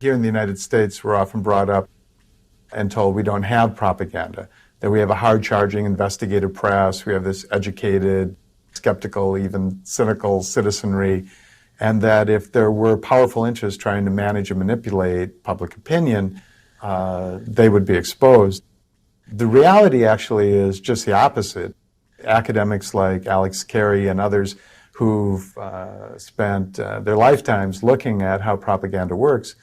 Here in the United States, we're often brought up and told we don't have propaganda, that we have a hard-charging investigative press, we have this educated, skeptical, even cynical citizenry, and that if there were powerful interests trying to manage and manipulate public opinion, they would be exposed. The reality actually is just the opposite. Academics like Alex Carey and others who've spent their lifetimes looking at how propaganda works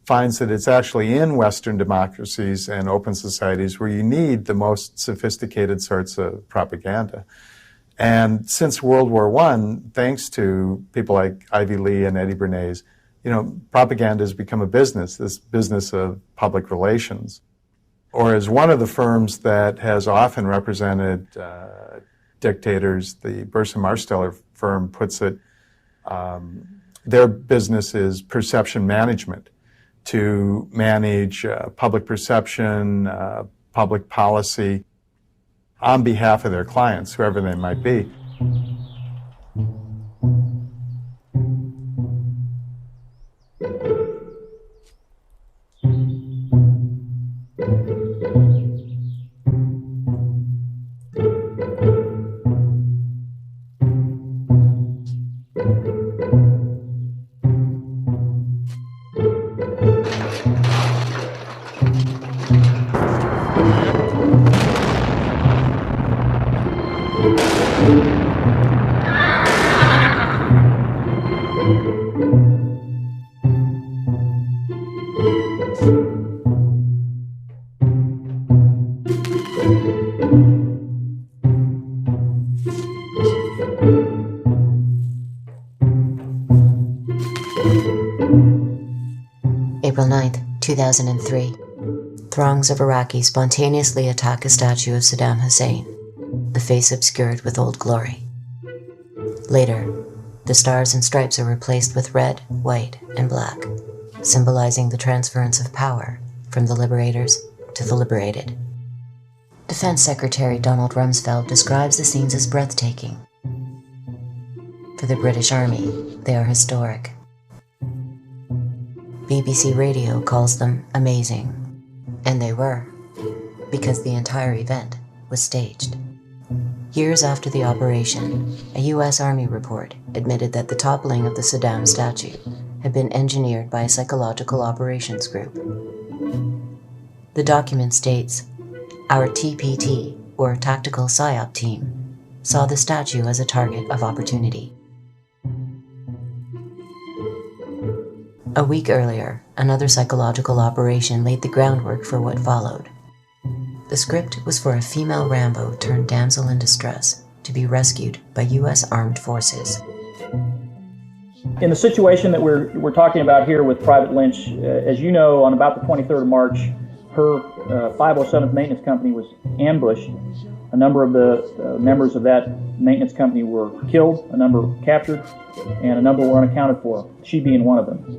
finds that it's actually in Western democracies and open societies where you need the most sophisticated sorts of propaganda. And since World War I, thanks to people like Ivy Lee and Eddie Bernays, propaganda has become a business, this business of public relations. Or as one of the firms that has often represented dictators, the Burson Marsteller firm puts it, their business is perception management, to manage public perception, public policy on behalf of their clients, whoever they might be. April 9th, 2003. Throngs of Iraqis spontaneously attack a statue of Saddam Hussein, the face obscured with Old Glory. Later, the stars and stripes are replaced with red, white, and black, symbolizing the transference of power from the liberators to the liberated. Defense Secretary Donald Rumsfeld describes the scenes as breathtaking. For the British Army, they are historic. BBC Radio calls them amazing. And they were, because the entire event was staged. Years after the operation, a U.S. Army report admitted that the toppling of the Saddam statue had been engineered by a psychological operations group. The document states, "Our TPT, or Tactical PSYOP team, saw the statue as a target of opportunity." A week earlier, another psychological operation laid the groundwork for what followed. The script was for a female Rambo turned damsel in distress to be rescued by U.S. armed forces. In the situation that we're talking about here with Private Lynch, as you know, on about the 23rd of March, her 507th Maintenance Company was ambushed. A number of the members of that maintenance company were killed, a number captured, and a number were unaccounted for, she being one of them.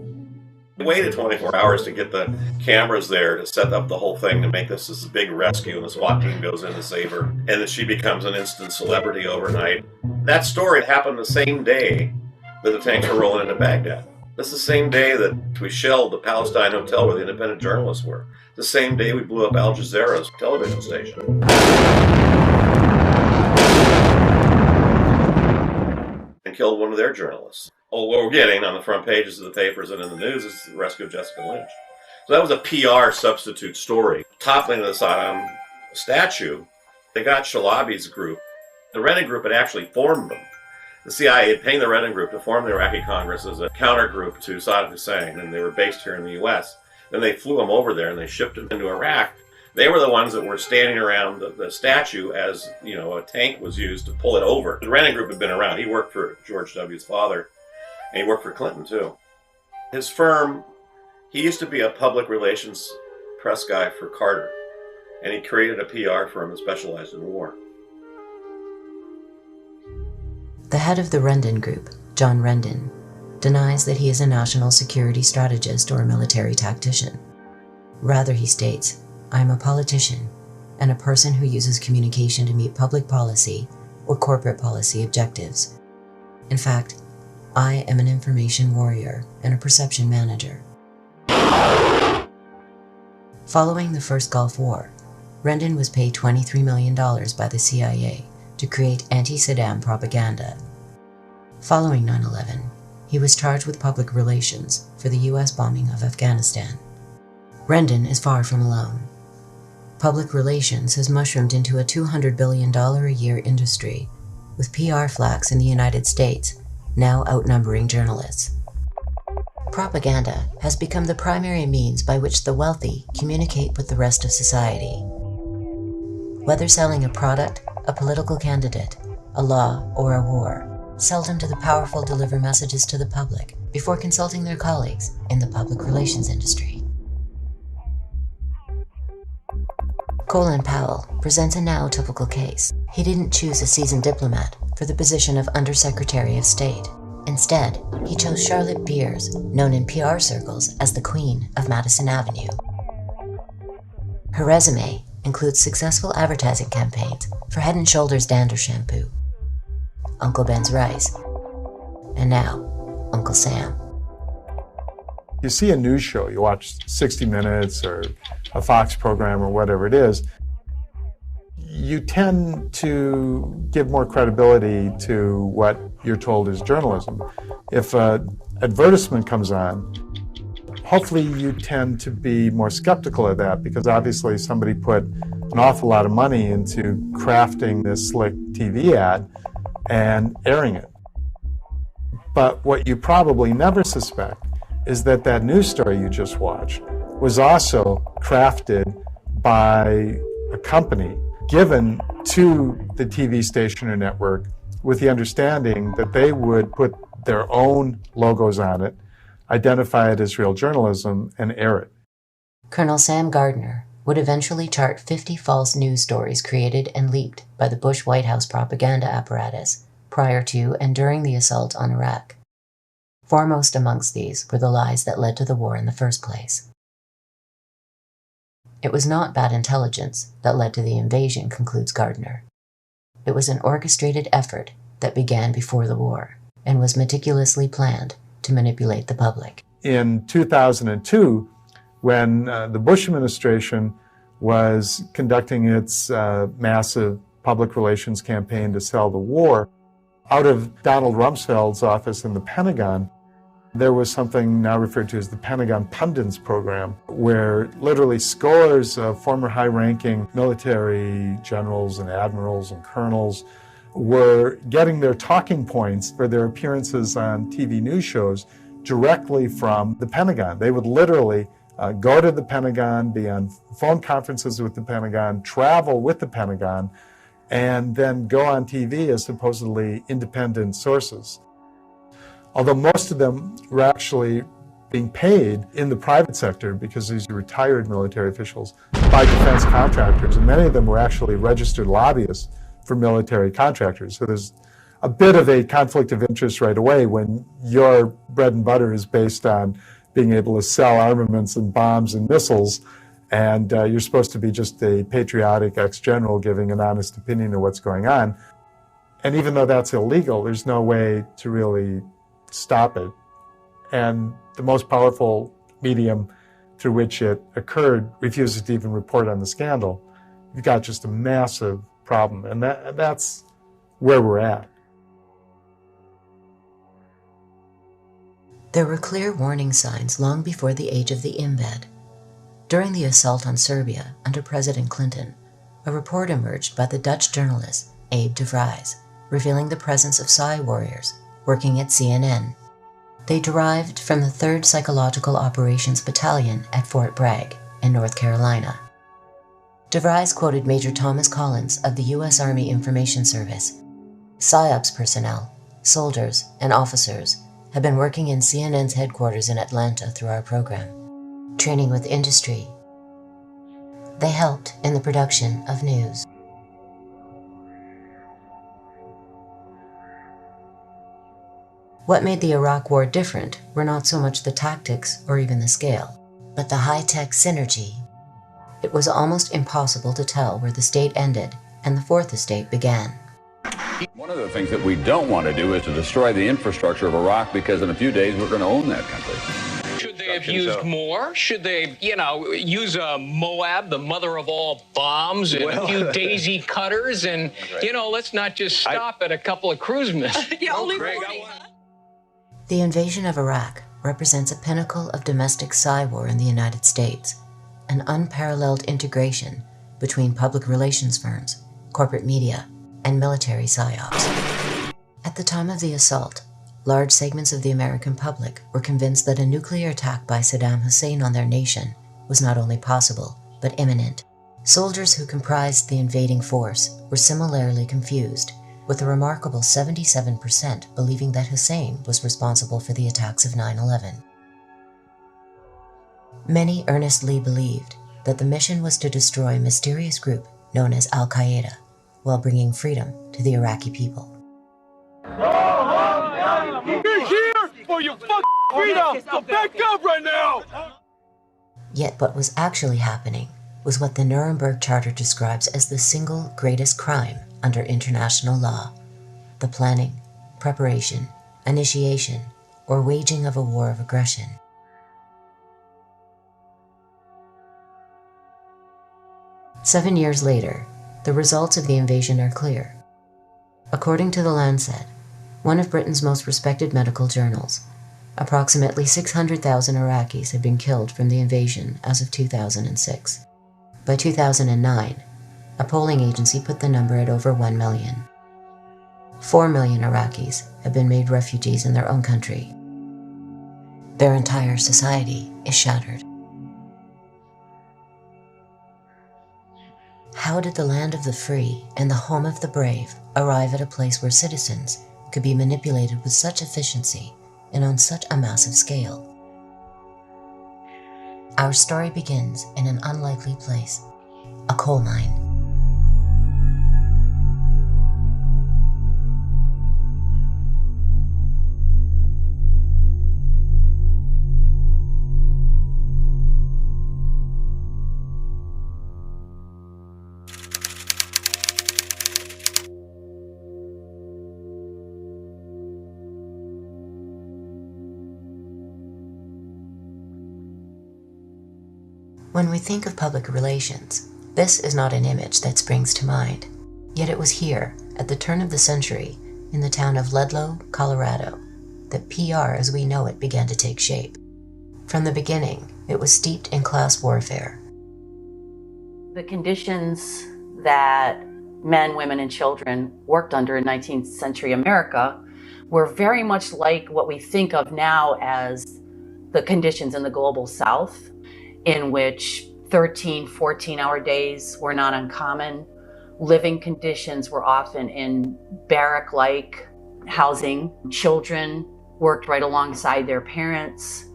We waited 24 hours to get the cameras there to set up the whole thing to make this big rescue, and the SWAT team goes in to save her, and then she becomes an instant celebrity overnight. That story happened the same day that the tanks were rolling into Baghdad. That's the same day that we shelled the Palestine hotel where the independent journalists were. The same day we blew up Al Jazeera's television station. And killed one of their journalists. What we're getting on the front pages of the papers and in the news is the rescue of Jessica Lynch. So that was a PR substitute story. Toppling of the Saddam statue, they got Shalabi's group. The Renan group had actually formed them. The CIA had paid the Renan group to form the Iraqi Congress as a counter group to Saddam Hussein, and they were based here in the U.S. Then they flew them over there and they shipped them into Iraq. They were the ones that were standing around the statue as, a tank was used to pull it over. The Renan group had been around. He worked for George W.'s father. And he worked for Clinton, too. His firm, he used to be a public relations press guy for Carter. And he created a PR firm that specialized in war. The head of the Rendon Group, John Rendon, denies that he is a national security strategist or a military tactician. Rather, he states, "I am a politician and a person who uses communication to meet public policy or corporate policy objectives. In fact, I am an information warrior and a perception manager." Following the first Gulf War, Rendon was paid $23 million by the CIA to create anti-Saddam propaganda. Following 9/11, he was charged with public relations for the US bombing of Afghanistan. Rendon is far from alone. Public relations has mushroomed into a $200 billion a year industry, with PR flacks in the United States now outnumbering journalists. Propaganda has become the primary means by which the wealthy communicate with the rest of society. Whether selling a product, a political candidate, a law, or a war, seldom do the powerful deliver messages to the public before consulting their colleagues in the public relations industry. Colin Powell presents a now typical case. He didn't choose a seasoned diplomat for the position of Undersecretary of State. Instead, he chose Charlotte Beers, known in PR circles as the Queen of Madison Avenue. Her resume includes successful advertising campaigns for Head & Shoulders Dander Shampoo, Uncle Ben's Rice, and now Uncle Sam. You see a news show, you watch 60 Minutes or a Fox program or whatever it is, you tend to give more credibility to what you're told is journalism. If an advertisement comes on, hopefully you tend to be more skeptical of that because obviously somebody put an awful lot of money into crafting this slick TV ad and airing it. But what you probably never suspect is that that news story you just watched was also crafted by a company given to the TV station or network with the understanding that they would put their own logos on it, identify it as real journalism, and air it. Colonel Sam Gardner would eventually chart 50 false news stories created and leaked by the Bush White House propaganda apparatus prior to and during the assault on Iraq. Foremost amongst these were the lies that led to the war in the first place. It was not bad intelligence that led to the invasion, concludes Gardner. It was an orchestrated effort that began before the war and was meticulously planned to manipulate the public. In 2002, when the Bush administration was conducting its massive public relations campaign to sell the war, out of Donald Rumsfeld's office in the Pentagon, there was something now referred to as the Pentagon Pundits Program, where literally scores of former high-ranking military generals and admirals and colonels were getting their talking points for their appearances on TV news shows directly from the Pentagon. They would literally go to the Pentagon, be on phone conferences with the Pentagon, travel with the Pentagon, and then go on TV as supposedly independent sources. Although most of them were actually being paid in the private sector because these are retired military officials by defense contractors, and many of them were actually registered lobbyists for military contractors. So there's a bit of a conflict of interest right away when your bread and butter is based on being able to sell armaments and bombs and missiles, and you're supposed to be just a patriotic ex-general giving an honest opinion of what's going on. And even though that's illegal, there's no way to really stop it. And the most powerful medium through which it occurred refuses to even report on the scandal. You've got just a massive problem, and that's where we're at. There were clear warning signs long before the age of the embed. During the assault on Serbia under President Clinton, a report emerged by the Dutch journalist Abe de Vries, revealing the presence of Psy warriors working at CNN. They derived from the 3rd Psychological Operations Battalion at Fort Bragg in North Carolina. De Vries quoted Major Thomas Collins of the U.S. Army Information Service. PSYOPs personnel, soldiers, and officers have been working in CNN's headquarters in Atlanta through our program, training with industry. They helped in the production of news. What made the Iraq War different were not so much the tactics or even the scale, but the high-tech synergy. It was almost impossible to tell where the state ended and the Fourth Estate began. One of the things that we don't want to do is to destroy the infrastructure of Iraq, because in a few days we're going to own that country. Should they they have used more? Should they, use a Moab, the mother of all bombs, and a few daisy cutters, and, let's not just stop at a couple of cruise missiles. The invasion of Iraq represents a pinnacle of domestic Psywar in the United States, an unparalleled integration between public relations firms, corporate media, and military psyops. At the time of the assault, large segments of the American public were convinced that a nuclear attack by Saddam Hussein on their nation was not only possible, but imminent. Soldiers who comprised the invading force were similarly confused, with a remarkable 77% believing that Hussein was responsible for the attacks of 9/11. Many earnestly believed that the mission was to destroy a mysterious group known as Al-Qaeda, while bringing freedom to the Iraqi people. We're here for your fucking freedom, so back up right now! Yet what was actually happening was what the Nuremberg Charter describes as the single greatest crime under international law: the planning, preparation, initiation, or waging of a war of aggression. Seven years later, the results of the invasion are clear. According to The Lancet, one of Britain's most respected medical journals, approximately 600,000 Iraqis had been killed from the invasion as of 2006. By 2009, a polling agency put the number at over 1 million. 4 million Iraqis have been made refugees in their own country. Their entire society is shattered. How did the land of the free and the home of the brave arrive at a place where citizens could be manipulated with such efficiency and on such a massive scale? Our story begins in an unlikely place, a coal mine. When we think of public relations, this is not an image that springs to mind. Yet it was here, at the turn of the century, in the town of Ludlow, Colorado, that PR as we know it began to take shape. From the beginning, it was steeped in class warfare. The conditions that men, women, and children worked under in 19th century America were very much like what we think of now as the conditions in the global South, in which 13, 14-hour days were not uncommon. Living conditions were often in barrack-like housing. Children worked right alongside their parents.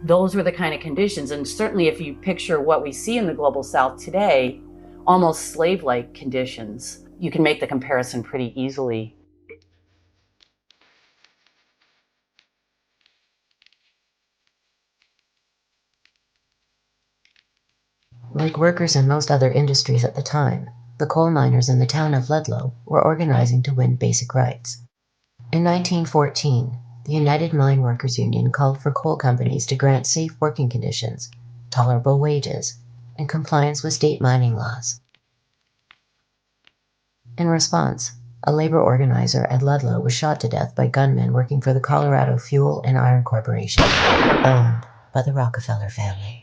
Those were the kind of conditions, and certainly if you picture what we see in the global South today, almost slave-like conditions, you can make the comparison pretty easily. Like workers in most other industries at the time, the coal miners in the town of Ludlow were organizing to win basic rights. In 1914, the United Mine Workers Union called for coal companies to grant safe working conditions, tolerable wages, and compliance with state mining laws. In response, a labor organizer at Ludlow was shot to death by gunmen working for the Colorado Fuel and Iron Corporation, owned by the Rockefeller family.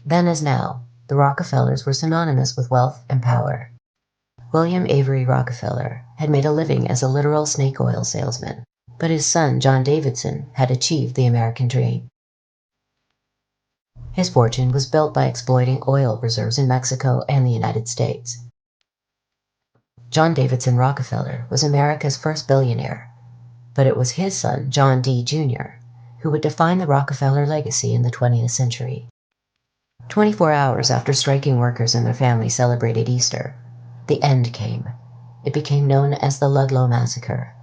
Then as now, the Rockefellers were synonymous with wealth and power. William Avery Rockefeller had made a living as a literal snake oil salesman, but his son John Davidson had achieved the American dream. His fortune was built by exploiting oil reserves in Mexico and the United States. John Davidson Rockefeller was America's first billionaire, but it was his son, John D. Jr., who would define the Rockefeller legacy in the 20th century. 24 hours after striking workers and their families celebrated Easter, the end came. It became known as the Ludlow Massacre.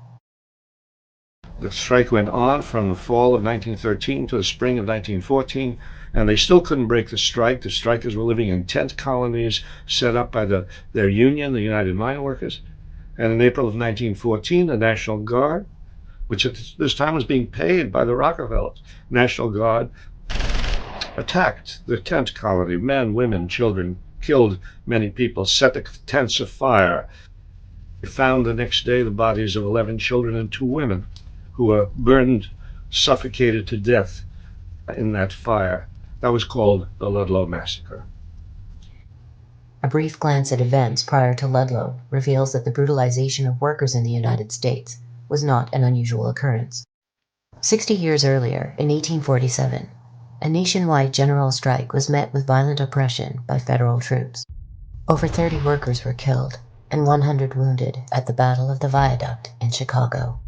The strike went on from the fall of 1913 to the spring of 1914, and they still couldn't break the strike. The strikers were living in tent colonies set up by their union, the United Mine Workers. And in April of 1914, the National Guard, which at this time was being paid by the Rockefellers, National Guard attacked the tent colony. Men, women, children, killed many people, set the tents afire. They found the next day the bodies of 11 children and 2 women who were burned, suffocated to death in that fire. That was called the Ludlow Massacre. A brief glance at events prior to Ludlow reveals that the brutalization of workers in the United States was not an unusual occurrence. 60 years earlier, in 1847, a nationwide general strike was met with violent oppression by federal troops. Over 30 workers were killed and 100 wounded at the Battle of the Viaduct in Chicago.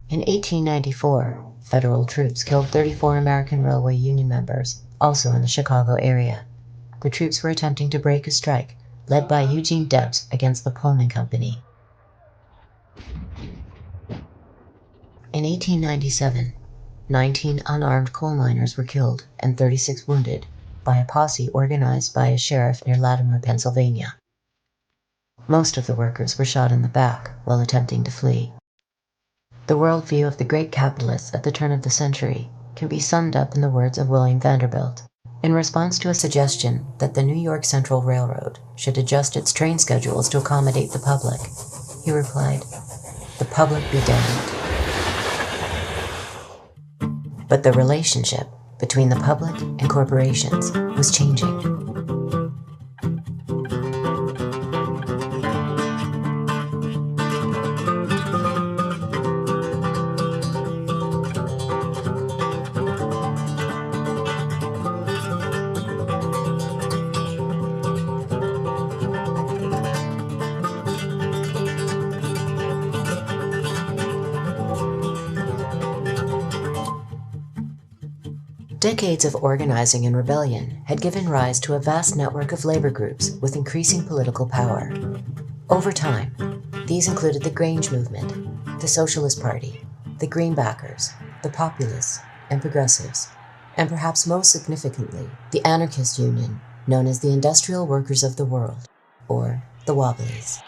In 1894, federal troops killed 34 American Railway Union members, also in the Chicago area. The troops were attempting to break a strike led by Eugene Debs against the Pullman Company. In 1897, 19 unarmed coal miners were killed and 36 wounded by a posse organized by a sheriff near Latimer, Pennsylvania. Most of the workers were shot in the back while attempting to flee. The worldview of the great capitalists at the turn of the century can be summed up in the words of William Vanderbilt. In response to a suggestion that the New York Central Railroad should adjust its train schedules to accommodate the public, he replied, "The public be damned." But the relationship between the public and corporations was changing. Decades of organizing and rebellion had given rise to a vast network of labor groups with increasing political power. Over time, these included the Grange Movement, the Socialist Party, the Greenbackers, the Populists, and Progressives, and perhaps most significantly, the anarchist union known as the Industrial Workers of the World, or the Wobblies.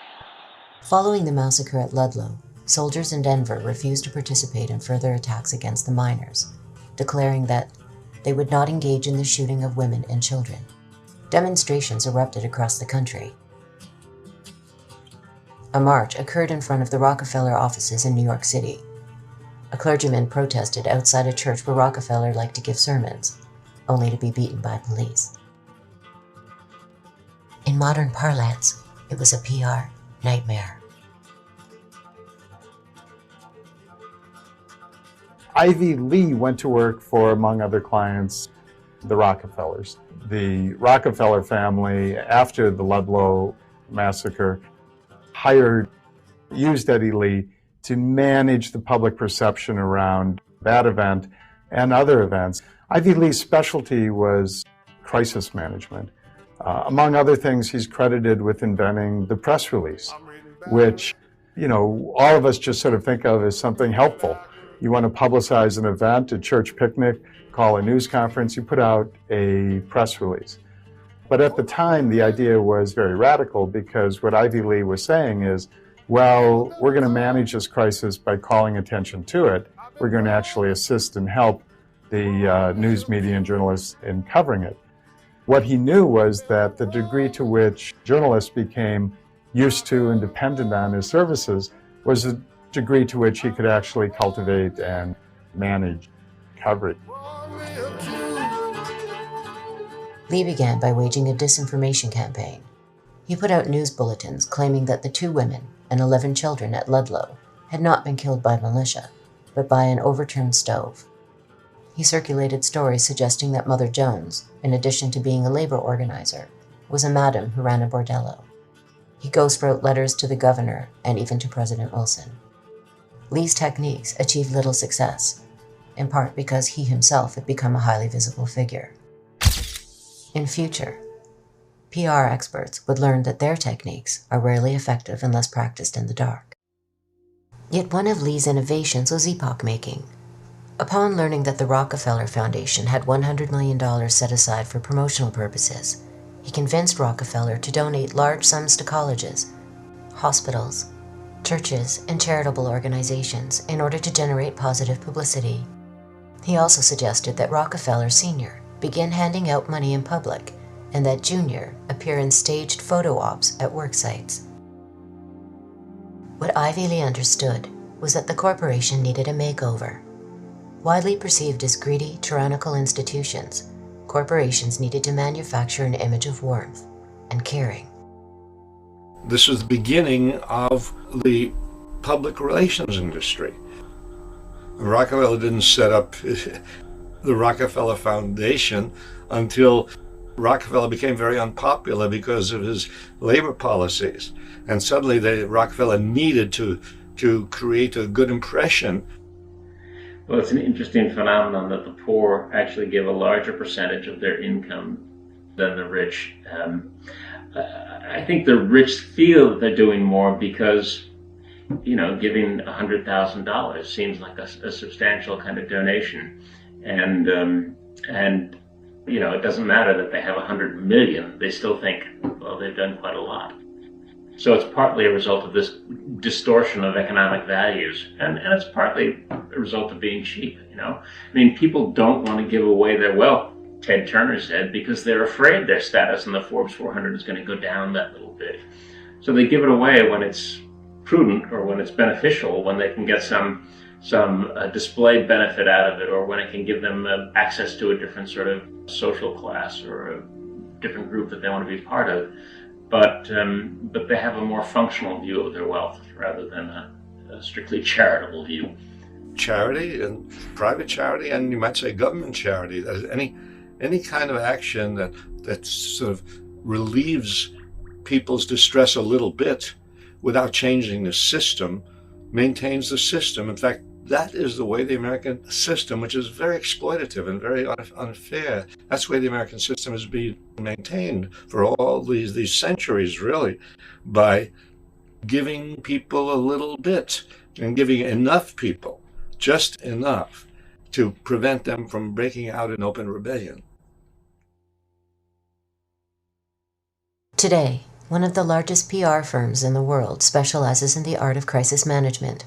Following the massacre at Ludlow, soldiers in Denver refused to participate in further attacks against the miners, declaring that they would not engage in the shooting of women and children. Demonstrations erupted across the country. A march occurred in front of the Rockefeller offices in New York City. A clergyman protested outside a church where Rockefeller liked to give sermons, only to be beaten by police. In modern parlance, it was a PR nightmare. Ivy Lee went to work for, among other clients, the Rockefellers. The Rockefeller family, after the Ludlow massacre, used Eddie Lee to manage the public perception around that event and other events. Ivy Lee's specialty was crisis management. Among other things, he's credited with inventing the press release, which, all of us just sort of think of as something helpful. You want to publicize an event, a church picnic, call a news conference, you put out a press release. But at the time, the idea was very radical because what Ivy Lee was saying is, well, we're going to manage this crisis by calling attention to it. We're going to actually assist and help the news media and journalists in covering it. What he knew was that the degree to which journalists became used to and dependent on his services was the degree to which he could actually cultivate and manage coverage. Lee began by waging a disinformation campaign. He put out news bulletins claiming that the 2 women and 11 children at Ludlow had not been killed by militia, but by an overturned stove. He circulated stories suggesting that Mother Jones, in addition to being a labor organizer, was a madam who ran a bordello. He ghostwrote letters to the governor and even to President Wilson. Lee's techniques achieved little success, in part because he himself had become a highly visible figure. In future, PR experts would learn that their techniques are rarely effective unless practiced in the dark. Yet one of Lee's innovations was epoch-making. Upon learning that the Rockefeller Foundation had $100 million set aside for promotional purposes, he convinced Rockefeller to donate large sums to colleges, hospitals, churches, and charitable organizations in order to generate positive publicity. He also suggested that Rockefeller Sr. begin handing out money in public and that Jr. appear in staged photo ops at work sites. What Ivy Lee understood was that the corporation needed a makeover. Widely perceived as greedy, tyrannical institutions, corporations needed to manufacture an image of warmth and caring. This was the beginning of the public relations industry. Rockefeller didn't set up the Rockefeller Foundation until Rockefeller became very unpopular because of his labor policies. And suddenly Rockefeller needed to create a good impression. Well, it's an interesting phenomenon that the poor actually give a larger percentage of their income than the rich. I think the rich feel that they're doing more because, giving $100,000 seems like a substantial kind of donation, and it doesn't matter that they have 100 million. They still think, well, they've done quite a lot. So it's partly a result of this distortion of economic values, and it's partly a result of being cheap. People don't want to give away their wealth, Ted Turner said, because they're afraid their status in the Forbes 400 is going to go down that little bit. So they give it away when it's prudent or when it's beneficial, when they can get some displayed benefit out of it, or when it can give them access to a different sort of social class or a different group that they want to be part of. But they have a more functional view of their wealth rather than a strictly charitable view. Charity, and private charity, and you might say government charity. Any kind of action that sort of relieves people's distress a little bit without changing the system, maintains the system. In fact, that is the way the American system, which is very exploitative and very unfair, that's the way the American system has been maintained for all these centuries, really, by giving people a little bit and giving enough people, just enough, to prevent them from breaking out in open rebellion. Today, one of the largest PR firms in the world specializes in the art of crisis management.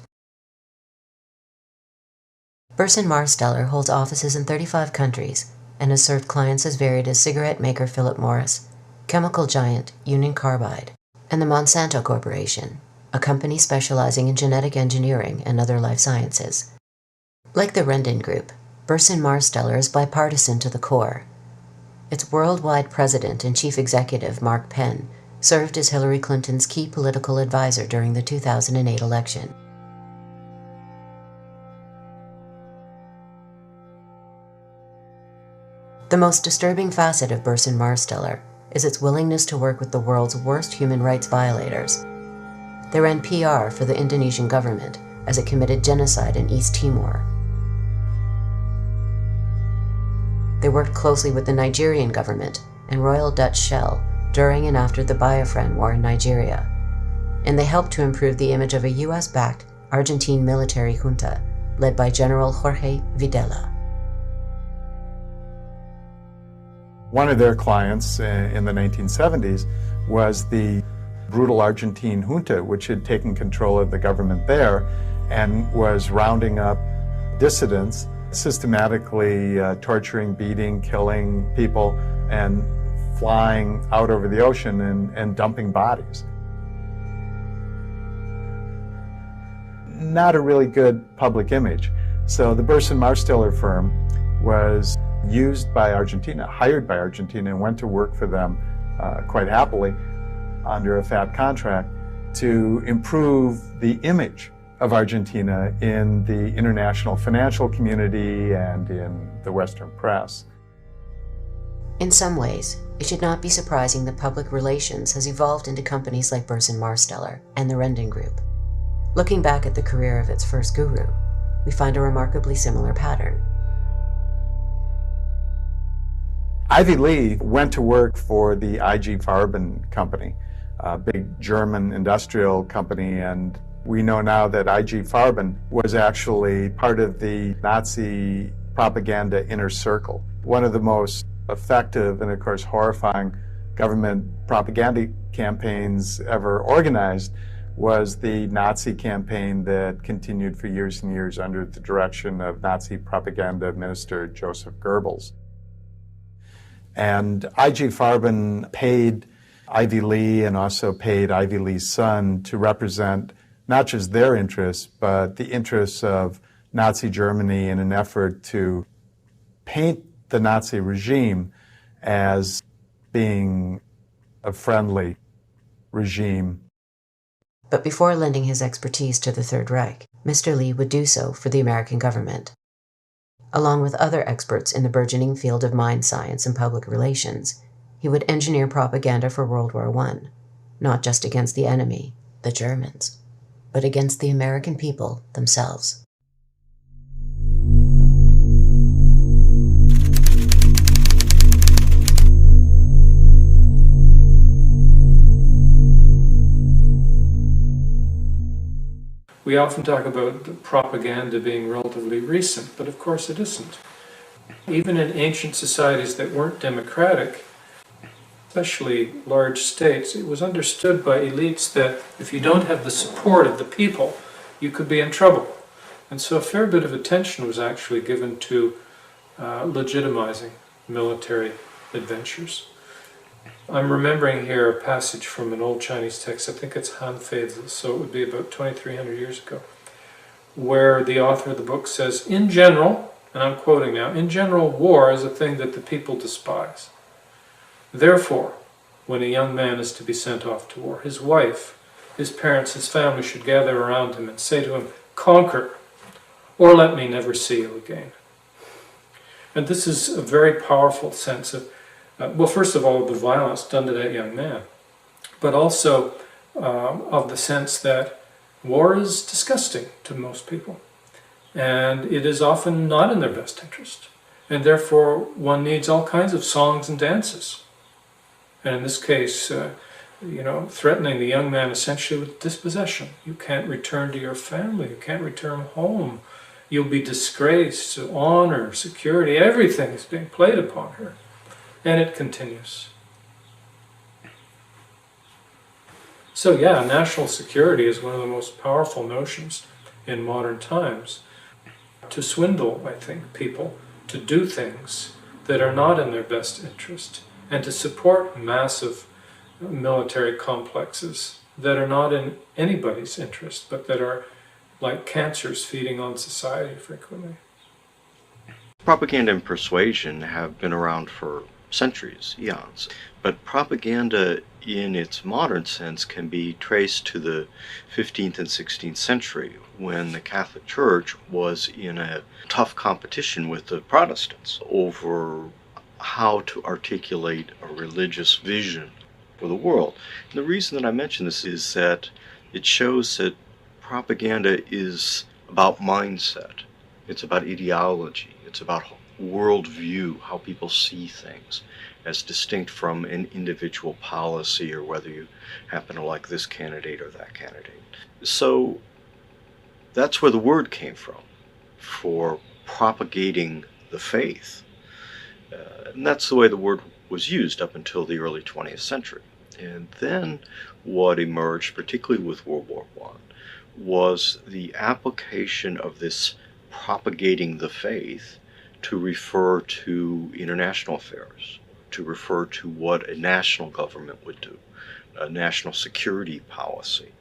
Burson Marsteller holds offices in 35 countries and has served clients as varied as cigarette maker Philip Morris, chemical giant Union Carbide, and the Monsanto Corporation, a company specializing in genetic engineering and other life sciences. Like the Rendon Group, Burson Marsteller is bipartisan to the core. Its worldwide president and chief executive, Mark Penn, served as Hillary Clinton's key political advisor during the 2008 election. The most disturbing facet of Burson Marsteller is its willingness to work with the world's worst human rights violators. They ran PR for the Indonesian government as it committed genocide in East Timor. They worked closely with the Nigerian government and Royal Dutch Shell during and after the Biafran War in Nigeria, and they helped to improve the image of a US-backed Argentine military junta led by General Jorge Videla. One of their clients in the 1970s was the brutal Argentine junta, which had taken control of the government there and was rounding up dissidents, systematically torturing, beating, killing people, and flying out over the ocean and dumping bodies. Not a really good public image. So the Burson Marsteller firm was used by Argentina, hired by Argentina, and went to work for them quite happily under a fat contract to improve the image of Argentina in the international financial community and in the Western press. In some ways, it should not be surprising that public relations has evolved into companies like Burson Marsteller and the Rendon Group. Looking back at the career of its first guru, we find a remarkably similar pattern. Ivy Lee went to work for the IG Farben company, a big German industrial company, and we know now that IG Farben was actually part of the Nazi propaganda inner circle. One of the most effective and, of course, horrifying government propaganda campaigns ever organized was the Nazi campaign that continued for years and years under the direction of Nazi propaganda minister Joseph Goebbels. And I.G. Farben paid Ivy Lee and also paid Ivy Lee's son to represent not just their interests, but the interests of Nazi Germany in an effort to paint the Nazi regime as being a friendly regime. But before lending his expertise to the Third Reich, Mr. Lee would do so for the American government. Along with other experts in the burgeoning field of mind science and public relations, he would engineer propaganda for World War I, not just against the enemy, the Germans, but against the American people themselves. We often talk about propaganda being relatively recent, but of course it isn't. Even in ancient societies that weren't democratic, especially large states, it was understood by elites that if you don't have the support of the people, you could be in trouble. And so a fair bit of attention was actually given to legitimizing military adventures. I'm remembering here a passage from an old Chinese text, I think it's Han Feizi, so it would be about 2,300 years ago, where the author of the book says, in general, and I'm quoting now, in general, war is a thing that the people despise. Therefore, when a young man is to be sent off to war, his wife, his parents, his family should gather around him and say to him, conquer, or let me never see you again. And this is a very powerful sense of, well, first of all, the violence done to that young man, but also of the sense that war is disgusting to most people, and it is often not in their best interest, and therefore one needs all kinds of songs and dances. And in this case, threatening the young man essentially with dispossession. You can't return to your family, you can't return home, you'll be disgraced, so honor, security, everything is being played upon her. And it continues. So yeah, national security is one of the most powerful notions in modern times. To swindle, I think, people to do things that are not in their best interest, and to support massive military complexes that are not in anybody's interest, but that are like cancers feeding on society frequently. Propaganda and persuasion have been around for centuries, eons, but propaganda in its modern sense can be traced to the 15th and 16th century, when the Catholic Church was in a tough competition with the Protestants over how to articulate a religious vision for the world. And the reason that I mention this is that it shows that propaganda is about mindset, it's about ideology, it's about worldview, how people see things, as distinct from an individual policy or whether you happen to like this candidate or that candidate. So that's where the word came from, for propagating the faith. And that's the way the word was used up until the early 20th century. And then what emerged, particularly with World War I, was the application of this propagating the faith to refer to international affairs, to refer to what a national government would do, a national security policy.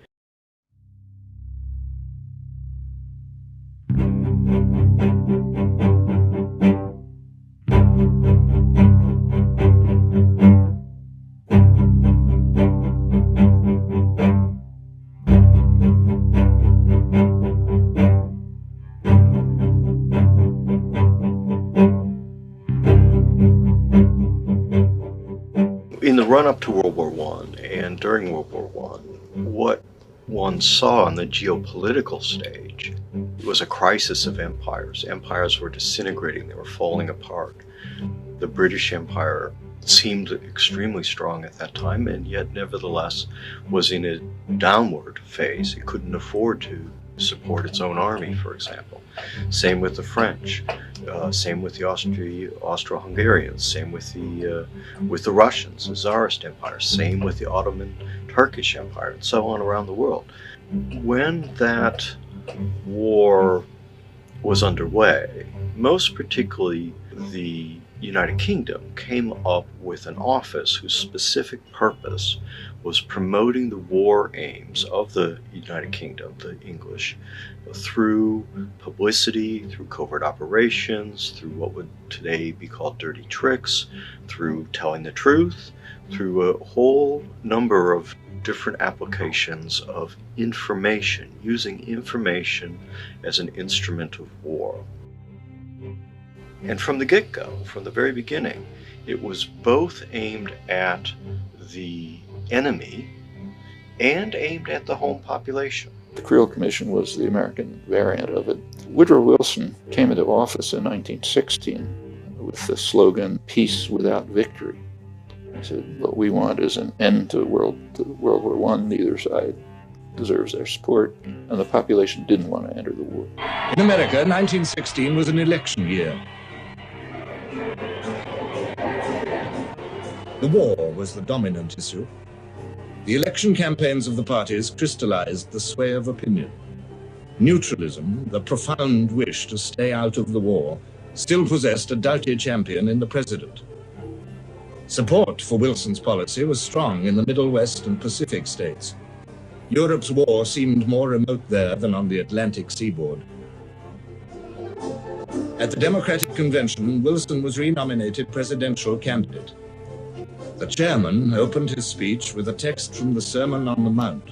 In the run-up to World War I and during World War I, what one saw on the geopolitical stage was a crisis of empires. Empires were disintegrating, they were falling apart. The British Empire seemed extremely strong at that time, and yet nevertheless was in a downward phase. It couldn't afford to support its own army, for example. Same with the French. Same with the Austro-Hungarians. Same with the Russians, the Tsarist Empire. Same with the Ottoman Turkish Empire, and so on around the world. When that war was underway, most particularly the United Kingdom came up with an office whose specific purpose was promoting the war aims of the United Kingdom, the English, through publicity, through covert operations, through what would today be called dirty tricks, through telling the truth, through a whole number of different applications of information, using information as an instrument of war. And from the get-go, from the very beginning, it was both aimed at the enemy and aimed at the home population. The Creel Commission was the American variant of it. Woodrow Wilson came into office in 1916 with the slogan, "Peace without victory." He said, what we want is an end to World War I. Neither side deserves their support, and the population didn't want to enter the war. In America, 1916 was an election year. The war was the dominant issue. The election campaigns of the parties crystallized the sway of opinion. Neutralism, the profound wish to stay out of the war, still possessed a doughty champion in the president. Support for Wilson's policy was strong in the Middle West and Pacific states. Europe's war seemed more remote there than on the Atlantic seaboard. At the Democratic Convention, Wilson was renominated presidential candidate. The chairman opened his speech with a text from the Sermon on the Mount.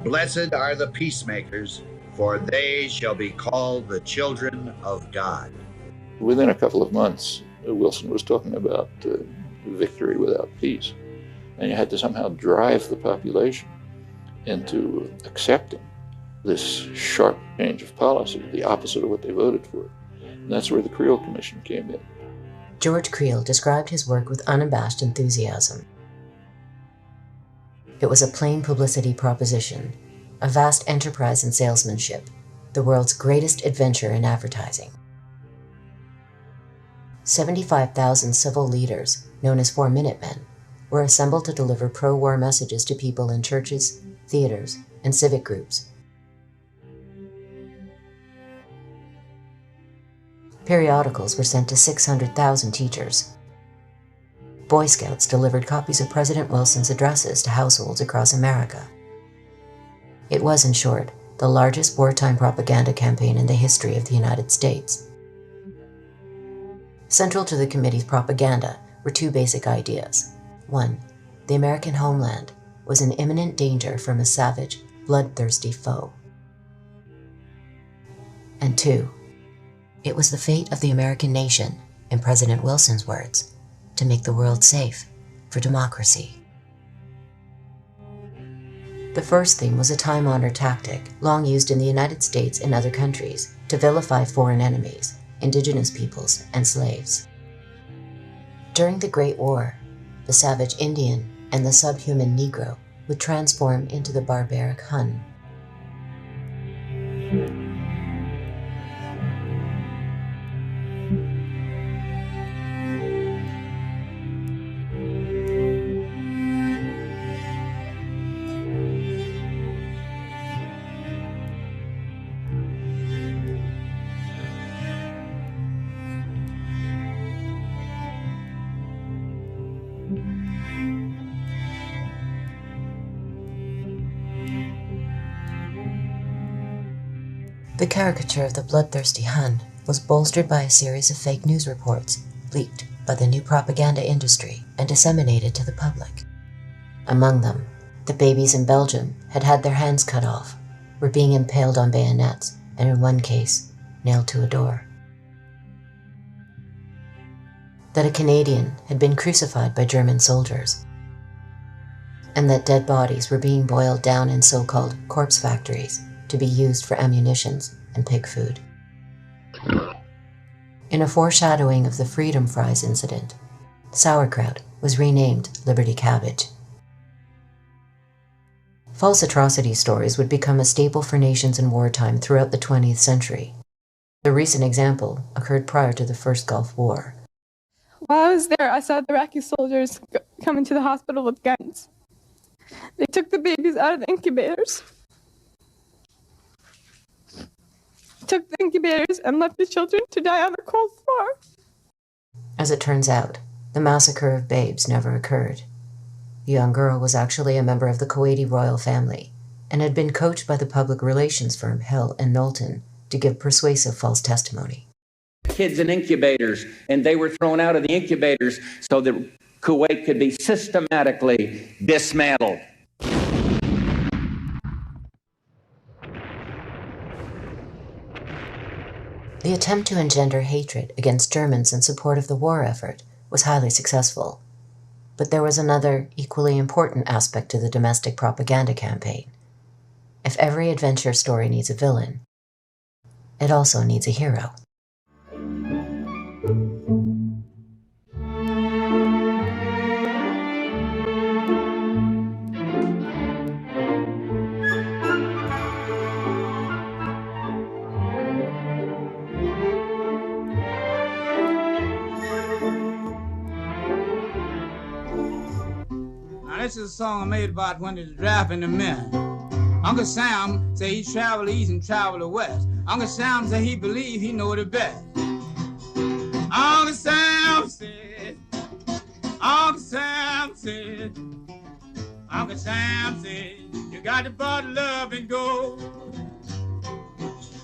"Blessed are the peacemakers, for they shall be called the children of God." Within a couple of months, Wilson was talking about victory without peace. And you had to somehow drive the population into accepting this sharp change of policy, the opposite of what they voted for. And that's where the Creel Commission came in. George Creel described his work with unabashed enthusiasm. It was a plain publicity proposition, a vast enterprise in salesmanship, the world's greatest adventure in advertising. 75,000 civil leaders, known as 4-Minute Men, were assembled to deliver pro-war messages to people in churches, theaters, and civic groups. Periodicals were sent to 600,000 teachers. Boy Scouts delivered copies of President Wilson's addresses to households across America. It was, in short, the largest wartime propaganda campaign in the history of the United States. Central to the committee's propaganda were two basic ideas. One, the American homeland was in imminent danger from a savage, bloodthirsty foe. And two, it was the fate of the American nation, in President Wilson's words, to make the world safe for democracy. The first theme was a time-honored tactic, long used in the United States and other countries, to vilify foreign enemies, indigenous peoples, and slaves. During the Great War, the savage Indian and the subhuman Negro would transform into the barbaric Hun. The caricature of the bloodthirsty Hun was bolstered by a series of fake news reports leaked by the new propaganda industry and disseminated to the public. Among them, the babies in Belgium had had their hands cut off, were being impaled on bayonets, and in one case, nailed to a door. That a Canadian had been crucified by German soldiers, and that dead bodies were being boiled down in so-called corpse factories to be used for ammunitions and pig food. In a foreshadowing of the Freedom Fries incident, sauerkraut was renamed Liberty Cabbage. False atrocity stories would become a staple for nations in wartime throughout the 20th century. The recent example occurred prior to the first Gulf War. While I was there, I saw the Iraqi soldiers come into the hospital with guns. They took the babies out of the incubators, and left the children to die on the cold floor. As it turns out, the massacre of babes never occurred. The young girl was actually a member of the Kuwaiti royal family and had been coached by the public relations firm Hill and Knowlton to give persuasive false testimony. Kids in incubators, and they were thrown out of the incubators so that Kuwait could be systematically dismantled. The attempt to engender hatred against Germans in support of the war effort was highly successful. But there was another, equally important aspect to the domestic propaganda campaign. If every adventure story needs a villain, it also needs a hero. This is a song I made about when they're drafting the men. Uncle Sam say he travel east and travel west. Uncle Sam say he believe he know the best. Uncle Sam said, Uncle Sam said, Uncle Sam said, you got to bottle love and go.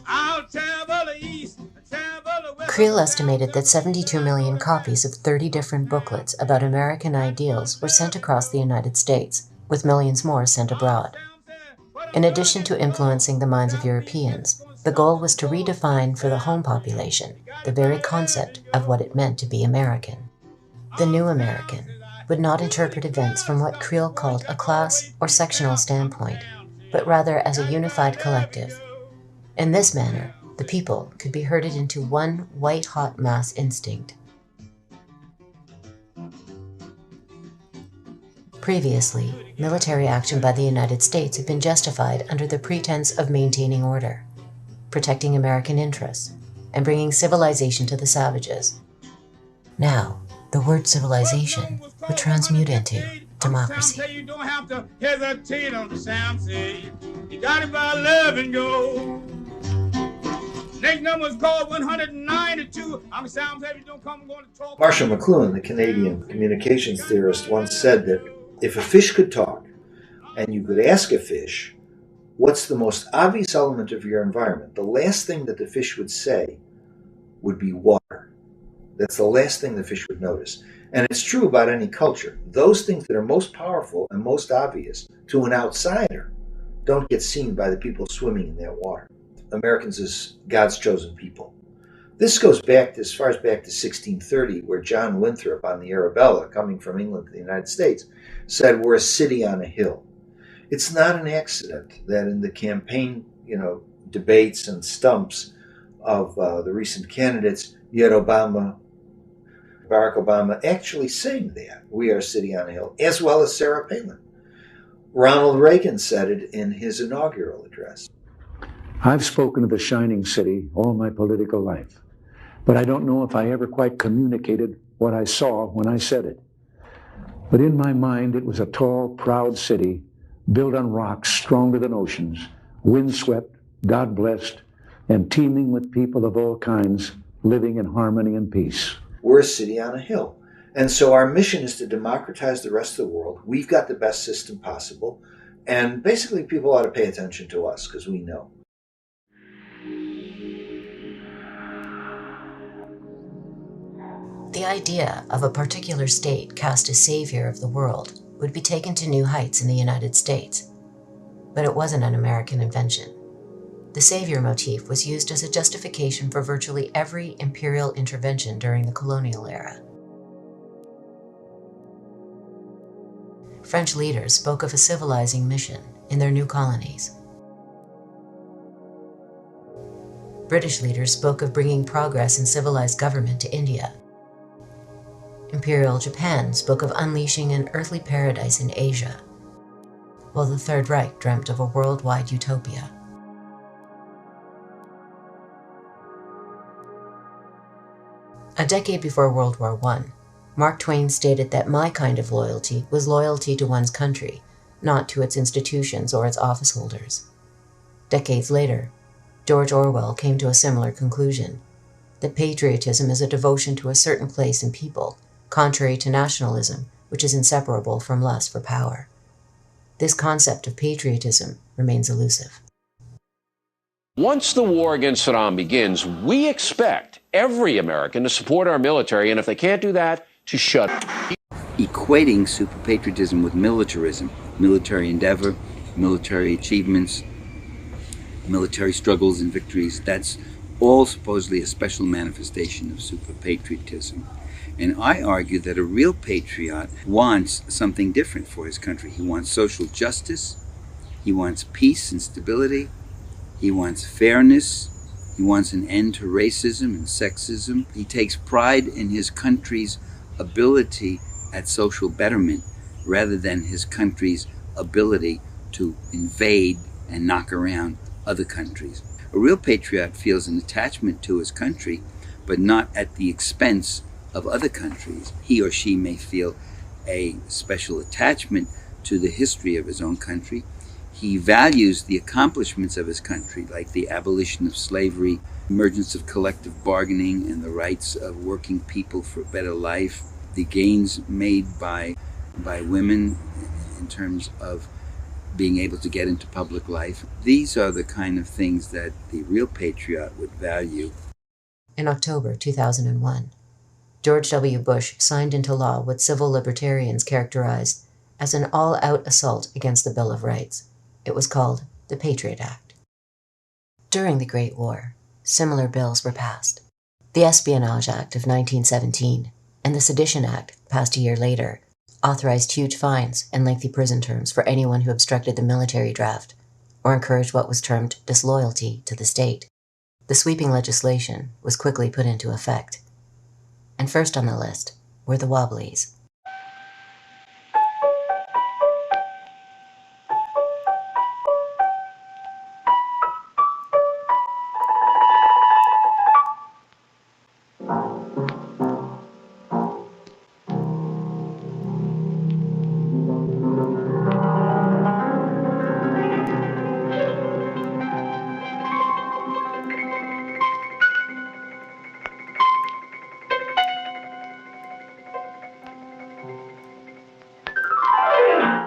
I'll travel east. Creel estimated that 72 million copies of 30 different booklets about American ideals were sent across the United States, with millions more sent abroad. In addition to influencing the minds of Europeans, the goal was to redefine for the home population the very concept of what it meant to be American. The new American would not interpret events from what Creel called a class or sectional standpoint, but rather as a unified collective. In this manner, the people could be herded into one white-hot mass instinct. Previously, military action by the United States had been justified under the pretense of maintaining order, protecting American interests, and bringing civilization to the savages. Now, the word civilization would transmute into democracy. You don't have to hesitate, Uncle Sam say. You got it by love and go. Next number is called 192. Uncle Sam said, you don't come, I'm going to talk. Marshall McLuhan, the Canadian communications theorist, once said that if a fish could talk, and you could ask a fish, what's the most obvious element of your environment? The last thing that the fish would say would be water. That's the last thing the fish would notice. And it's true about any culture. Those things that are most powerful and most obvious to an outsider don't get seen by the people swimming in that water. Americans as God's chosen people. This goes back as far as back to 1630, where John Winthrop on the Arabella, coming from England to the United States, said, we're a city on a hill. It's not an accident that in the campaign, debates and stumps of the recent candidates, you had Barack Obama actually saying that, we are a city on a hill, as well as Sarah Palin. Ronald Reagan said it in his inaugural address. I've spoken of the shining city all my political life, but I don't know if I ever quite communicated what I saw when I said it. But in my mind, it was a tall, proud city built on rocks stronger than oceans, windswept, God-blessed, and teeming with people of all kinds living in harmony and peace. We're a city on a hill. And so our mission is to democratize the rest of the world. We've got the best system possible. And basically people ought to pay attention to us because we know. The idea of a particular state cast as savior of the world would be taken to new heights in the United States. But it wasn't an American invention. The savior motif was used as a justification for virtually every imperial intervention during the colonial era. French leaders spoke of a civilizing mission in their new colonies. British leaders spoke of bringing progress in civilized government to India. Imperial Japan spoke of unleashing an earthly paradise in Asia, while the Third Reich dreamt of a worldwide utopia. A decade before World War I, Mark Twain stated that my kind of loyalty was loyalty to one's country, not to its institutions or its office holders. Decades later, George Orwell came to a similar conclusion, that patriotism is a devotion to a certain place and people, contrary to nationalism, which is inseparable from lust for power. This concept of patriotism remains elusive. Once the war against Saddam begins, we expect every American to support our military, and if they can't do that, to shut up. Equating super patriotism with militarism, military endeavor, military achievements, military struggles and victories, that's all supposedly a special manifestation of super patriotism. And I argue that a real patriot wants something different for his country. He wants social justice, he wants peace and stability, he wants fairness, he wants an end to racism and sexism. He takes pride in his country's ability at social betterment rather than his country's ability to invade and knock around other countries. A real patriot feels an attachment to his country, but not at the expense of other countries. He or she may feel a special attachment to the history of his own country. He values the accomplishments of his country, like the abolition of slavery, emergence of collective bargaining and the rights of working people for a better life, the gains made by women in terms of being able to get into public life. These are the kind of things that the real patriot would value. In October 2001, George W. Bush signed into law what civil libertarians characterized as an all-out assault against the Bill of Rights. It was called the Patriot Act. During the Great War, similar bills were passed. The Espionage Act of 1917 and the Sedition Act, passed a year later, authorized huge fines and lengthy prison terms for anyone who obstructed the military draft or encouraged what was termed disloyalty to the state. The sweeping legislation was quickly put into effect. And first on the list were the Wobblies.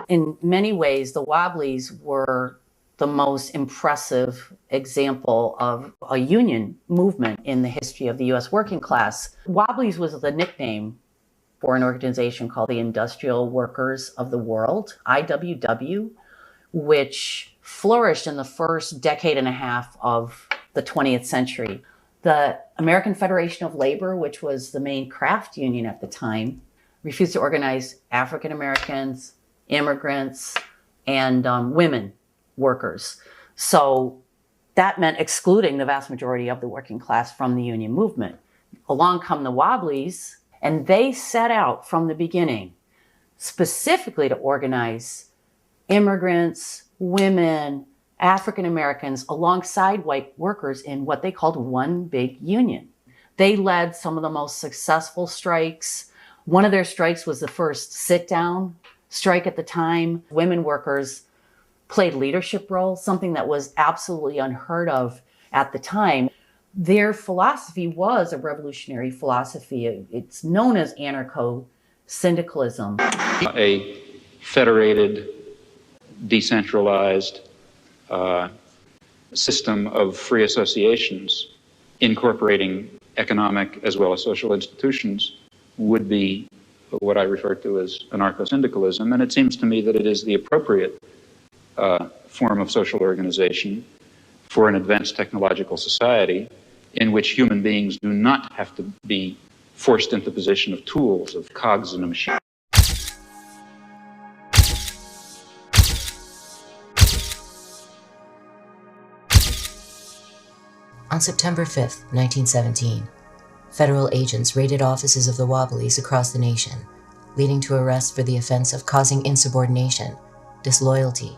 In many ways, the Wobblies were the most impressive example of a union movement in the history of the U.S. working class. Wobblies was the nickname for an organization called the Industrial Workers of the World, IWW, which flourished in the first decade and a half of the 20th century. The American Federation of Labor, which was the main craft union at the time, refused to organize African Americans, immigrants, and women workers. So that meant excluding the vast majority of the working class from the union movement. Along come the Wobblies, and they set out from the beginning specifically to organize immigrants, women, African Americans alongside white workers in what they called one big union. They led some of the most successful strikes. One of their strikes was the first sit-down strike at the time. Women workers played leadership roles, something that was absolutely unheard of at the time. Their philosophy was a revolutionary philosophy. It's known as anarcho-syndicalism. A federated, decentralized system of free associations incorporating economic as well as social institutions would be what I refer to as anarcho-syndicalism, and it seems to me that it is the appropriate form of social organization for an advanced technological society in which human beings do not have to be forced into the position of tools, of cogs in a machine. On September 5th, 1917, federal agents raided offices of the Wobblies across the nation, leading to arrests for the offense of causing insubordination, disloyalty,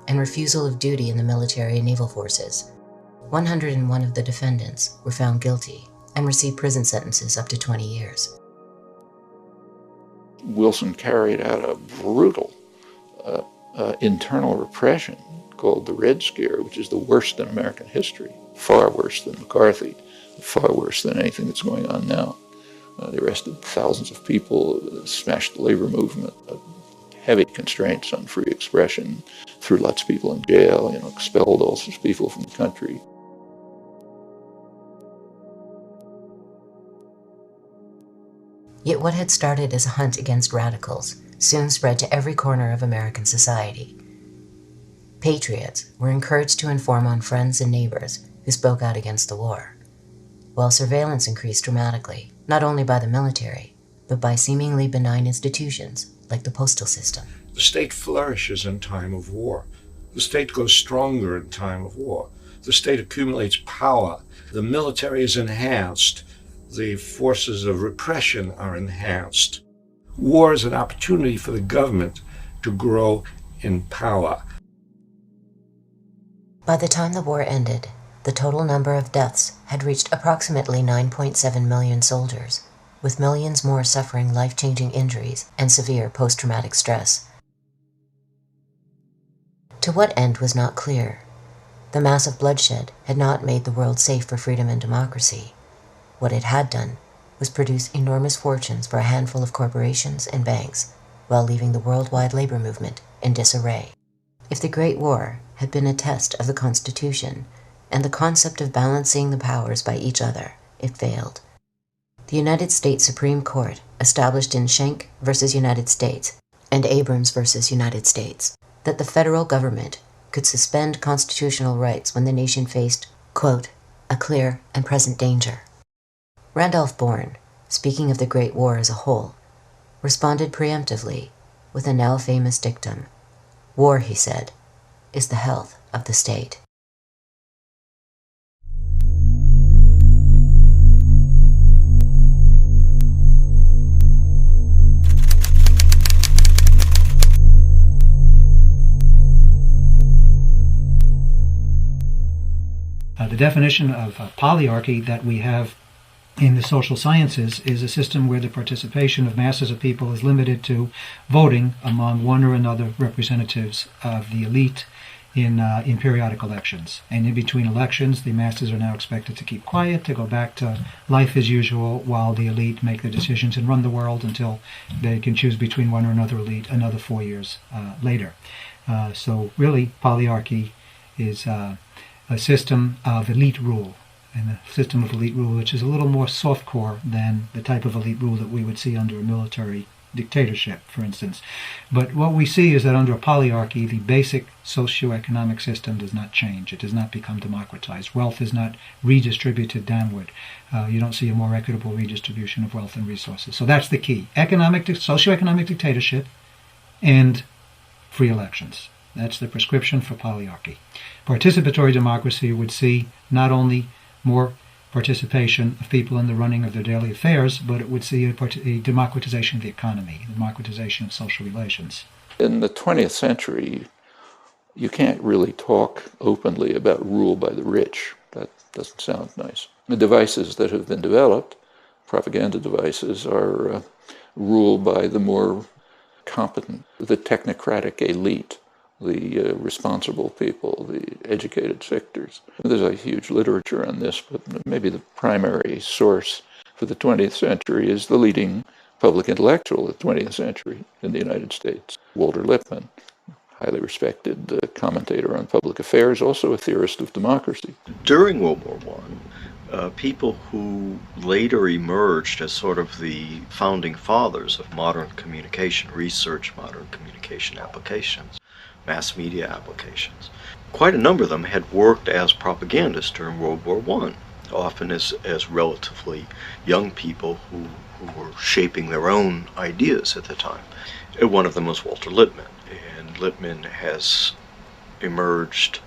and refusal of duty in the military and naval forces. 101 of the defendants were found guilty, and received prison sentences up to 20 years. Wilson carried out a brutal internal repression called the Red Scare, which is the worst in American history, far worse than McCarthy, far worse than anything that's going on now. They arrested thousands of people, smashed the labor movement, heavy constraints on free expression, threw lots of people in jail, expelled all sorts of people from the country. Yet what had started as a hunt against radicals soon spread to every corner of American society. Patriots were encouraged to inform on friends and neighbors who spoke out against the war, while surveillance increased dramatically, not only by the military, but by seemingly benign institutions like the postal system. The state flourishes in time of war. The state goes stronger in time of war. The state accumulates power. The military is enhanced. The forces of repression are enhanced. War is an opportunity for the government to grow in power. By the time the war ended, the total number of deaths had reached approximately 9.7 million soldiers, with millions more suffering life-changing injuries and severe post-traumatic stress. To what end was not clear. The massive bloodshed had not made the world safe for freedom and democracy. What it had done was produce enormous fortunes for a handful of corporations and banks, while leaving the worldwide labor movement in disarray. If the Great War had been a test of the Constitution and the concept of balancing the powers by each other, it failed. The United States Supreme Court, established in Schenck versus United States and Abrams versus United States, that the federal government could suspend constitutional rights when the nation faced, quote, a clear and present danger. Randolph Bourne, speaking of the Great War as a whole, responded preemptively with a now famous dictum. War, he said, is the health of the state. The definition of polyarchy that we have in the social sciences is a system where the participation of masses of people is limited to voting among one or another representatives of the elite in periodic elections. And in between elections, the masses are now expected to keep quiet, to go back to life as usual, while the elite make the decisions and run the world until they can choose between one or another elite another 4 years later. So really, polyarchy is a system of elite rule, and a system of elite rule which is a little more softcore than the type of elite rule that we would see under a military dictatorship, for instance. But what we see is that under a polyarchy, the basic socioeconomic system does not change. It does not become democratized. Wealth is not redistributed downward. You don't see a more equitable redistribution of wealth and resources. So that's the key. Socioeconomic dictatorship and free elections. That's the prescription for polyarchy. Participatory democracy would see not only more participation of people in the running of their daily affairs, but it would see a democratization of the economy, a democratization of social relations. In the 20th century, you can't really talk openly about rule by the rich. That doesn't sound nice. The devices that have been developed, propaganda devices, are ruled by the more competent, the technocratic elite, the responsible people, the educated sectors. There's a huge literature on this, but maybe the primary source for the 20th century is the leading public intellectual of the 20th century in the United States, Walter Lippmann, highly respected commentator on public affairs, also a theorist of democracy. During World War I, people who later emerged as sort of the founding fathers of modern communication research, modern communication applications, mass media applications. Quite a number of them had worked as propagandists during World War I, often as relatively young people who were shaping their own ideas at the time. One of them was Walter Lippmann, and Lippmann has emerged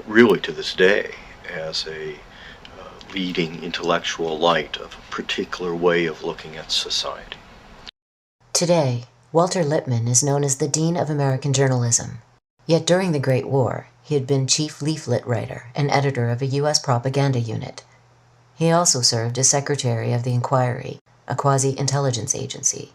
really to this day as a leading intellectual light of a particular way of looking at society. Today, Walter Lippmann is known as the Dean of American Journalism. Yet during the Great War, he had been chief leaflet writer and editor of a U.S. propaganda unit. He also served as Secretary of the Inquiry, a quasi-intelligence agency.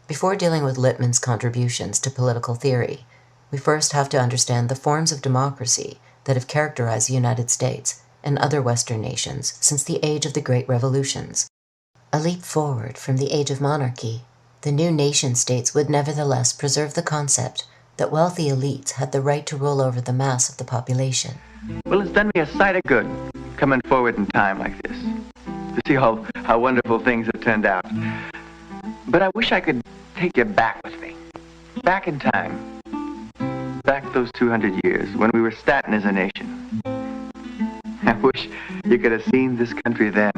Before dealing with Lippmann's contributions to political theory, we first have to understand the forms of democracy that have characterized the United States and other Western nations since the age of the Great Revolutions. A leap forward from the age of monarchy, the new nation-states would nevertheless preserve the concept that wealthy elites had the right to rule over the mass of the population. Well, it's done me a sight of good coming forward in time like this, to see how wonderful things have turned out. But I wish I could take you back with me, back in time, back those 200 years when we were starting as a nation. I wish you could have seen this country then.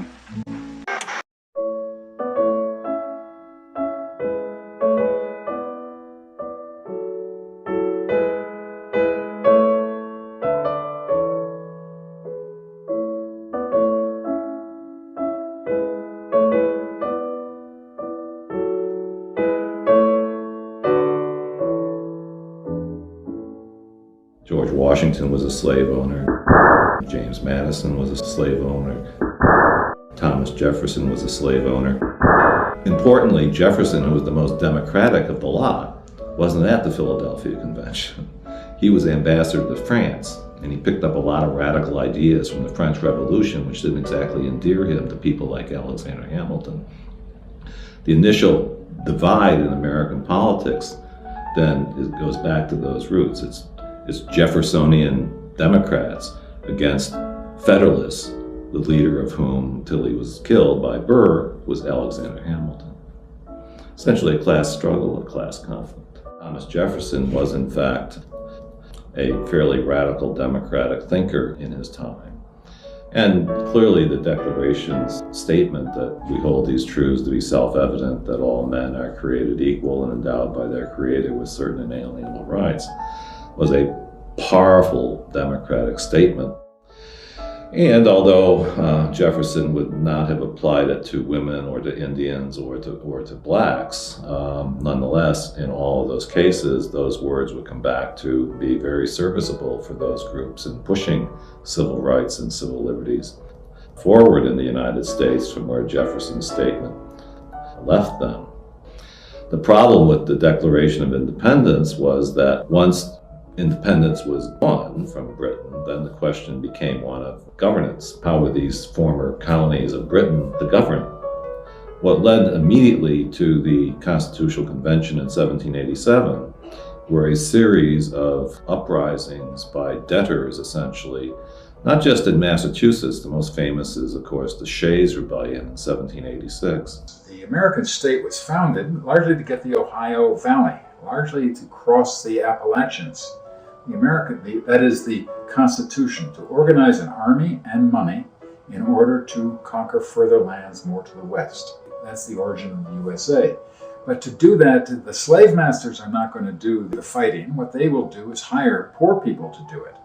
George Washington was a slave owner. James Madison was a slave owner. Thomas Jefferson was a slave owner. Importantly, Jefferson, who was the most democratic of the lot, wasn't at the Philadelphia Convention. He was ambassador to France, and he picked up a lot of radical ideas from the French Revolution, which didn't exactly endear him to people like Alexander Hamilton. The initial divide in American politics then goes back to those roots. It's Jeffersonian Democrats against Federalists, the leader of whom, until he was killed by Burr, was Alexander Hamilton. Essentially a class struggle, a class conflict. Thomas Jefferson was, in fact, a fairly radical democratic thinker in his time. And clearly the Declaration's statement that we hold these truths to be self-evident, that all men are created equal and endowed by their Creator with certain inalienable rights, was a powerful democratic statement. And although Jefferson would not have applied it to women or to Indians or to blacks, nonetheless, in all of those cases, those words would come back to be very serviceable for those groups in pushing civil rights and civil liberties forward in the United States from where Jefferson's statement left them. The problem with the Declaration of Independence was that once independence was won from Britain, then the question became one of governance. How were these former colonies of Britain to govern? What led immediately to the Constitutional Convention in 1787 were a series of uprisings by debtors, essentially, not just in Massachusetts. The most famous is, of course, the Shays Rebellion in 1786. The American state was founded largely to get the Ohio Valley, largely to cross the Appalachians. That is the Constitution, to organize an army and money in order to conquer further lands more to the west. That's the origin of the USA. But to do that, the slave masters are not going to do the fighting. What they will do is hire poor people to do it.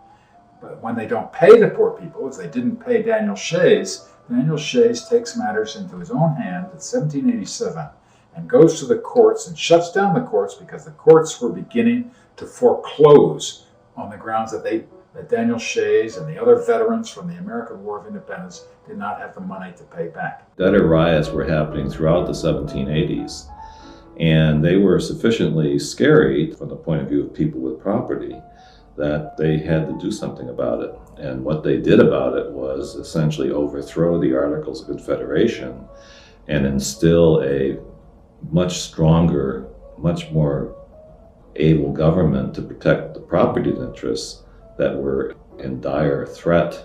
But when they don't pay the poor people, as they didn't pay Daniel Shays takes matters into his own hand in 1787 and goes to the courts and shuts down the courts because the courts were beginning to foreclose on the grounds that Daniel Shays and the other veterans from the American War of Independence did not have the money to pay back. Debtor riots were happening throughout the 1780s, and they were sufficiently scary from the point of view of people with property that they had to do something about it. And what they did about it was essentially overthrow the Articles of Confederation and instill a much stronger, much more able government to protect the property interests that were in dire threat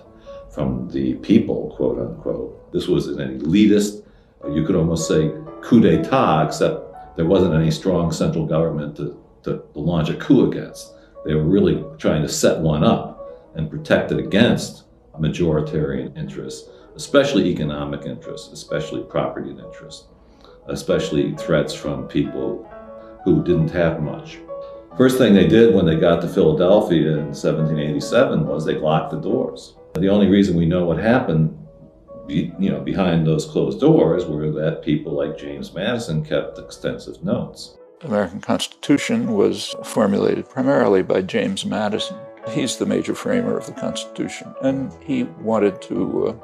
from the people, quote unquote. This was an elitist, you could almost say coup d'etat, except there wasn't any strong central government to launch a coup against. They were really trying to set one up and protect it against majoritarian interests, especially economic interests, especially property interests, especially threats from people who didn't have much. First thing they did when they got to Philadelphia in 1787 was they locked the doors. The only reason we know what happened behind those closed doors were that people like James Madison kept extensive notes. The American Constitution was formulated primarily by James Madison. He's the major framer of the Constitution, and he wanted to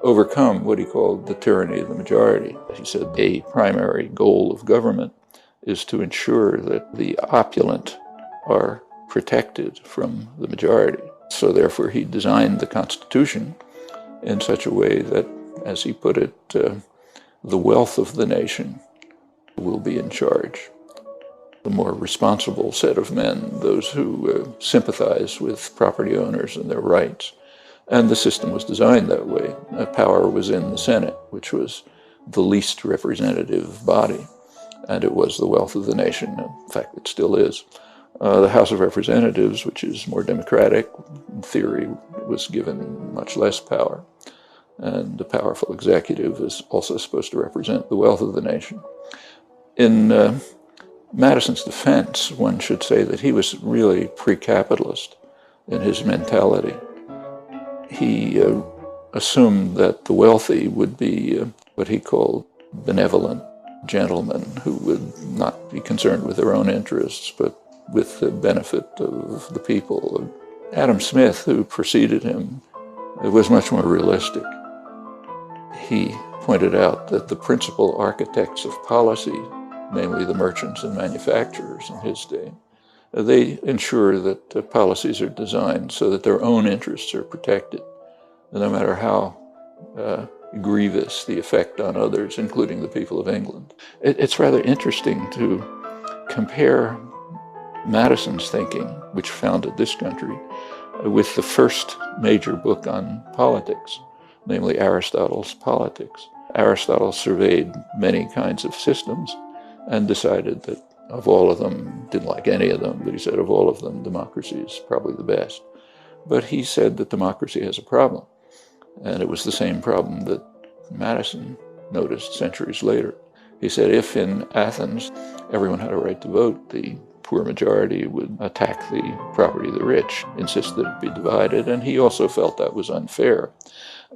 overcome what he called the tyranny of the majority. He said a primary goal of government is to ensure that the opulent are protected from the majority. So therefore he designed the Constitution in such a way that, as he put it, the wealth of the nation will be in charge. The more responsible set of men, those who sympathize with property owners and their rights. And the system was designed that way. Power was in the Senate, which was the least representative body, and it was the wealth of the nation. In fact, it still is. The House of Representatives, which is more democratic, in theory, was given much less power. And the powerful executive is also supposed to represent the wealth of the nation. In Madison's defense, one should say that he was really pre-capitalist in his mentality. He assumed that the wealthy would be what he called benevolent gentlemen who would not be concerned with their own interests, but with the benefit of the people. Adam Smith, who preceded him, was much more realistic. He pointed out that the principal architects of policy, namely the merchants and manufacturers in his day, they ensure that policies are designed so that their own interests are protected, no matter how grievous the effect on others, including the people of England. It's rather interesting to compare Madison's thinking, which founded this country, with the first major book on politics, namely Aristotle's Politics. Aristotle surveyed many kinds of systems and decided that of all of them, didn't like any of them, but he said of all of them, democracy is probably the best. But he said that democracy has a problem, and it was the same problem that Madison noticed centuries later. He said if in Athens everyone had a right to vote, the poor majority would attack the property of the rich, insist that it be divided, and he also felt that was unfair.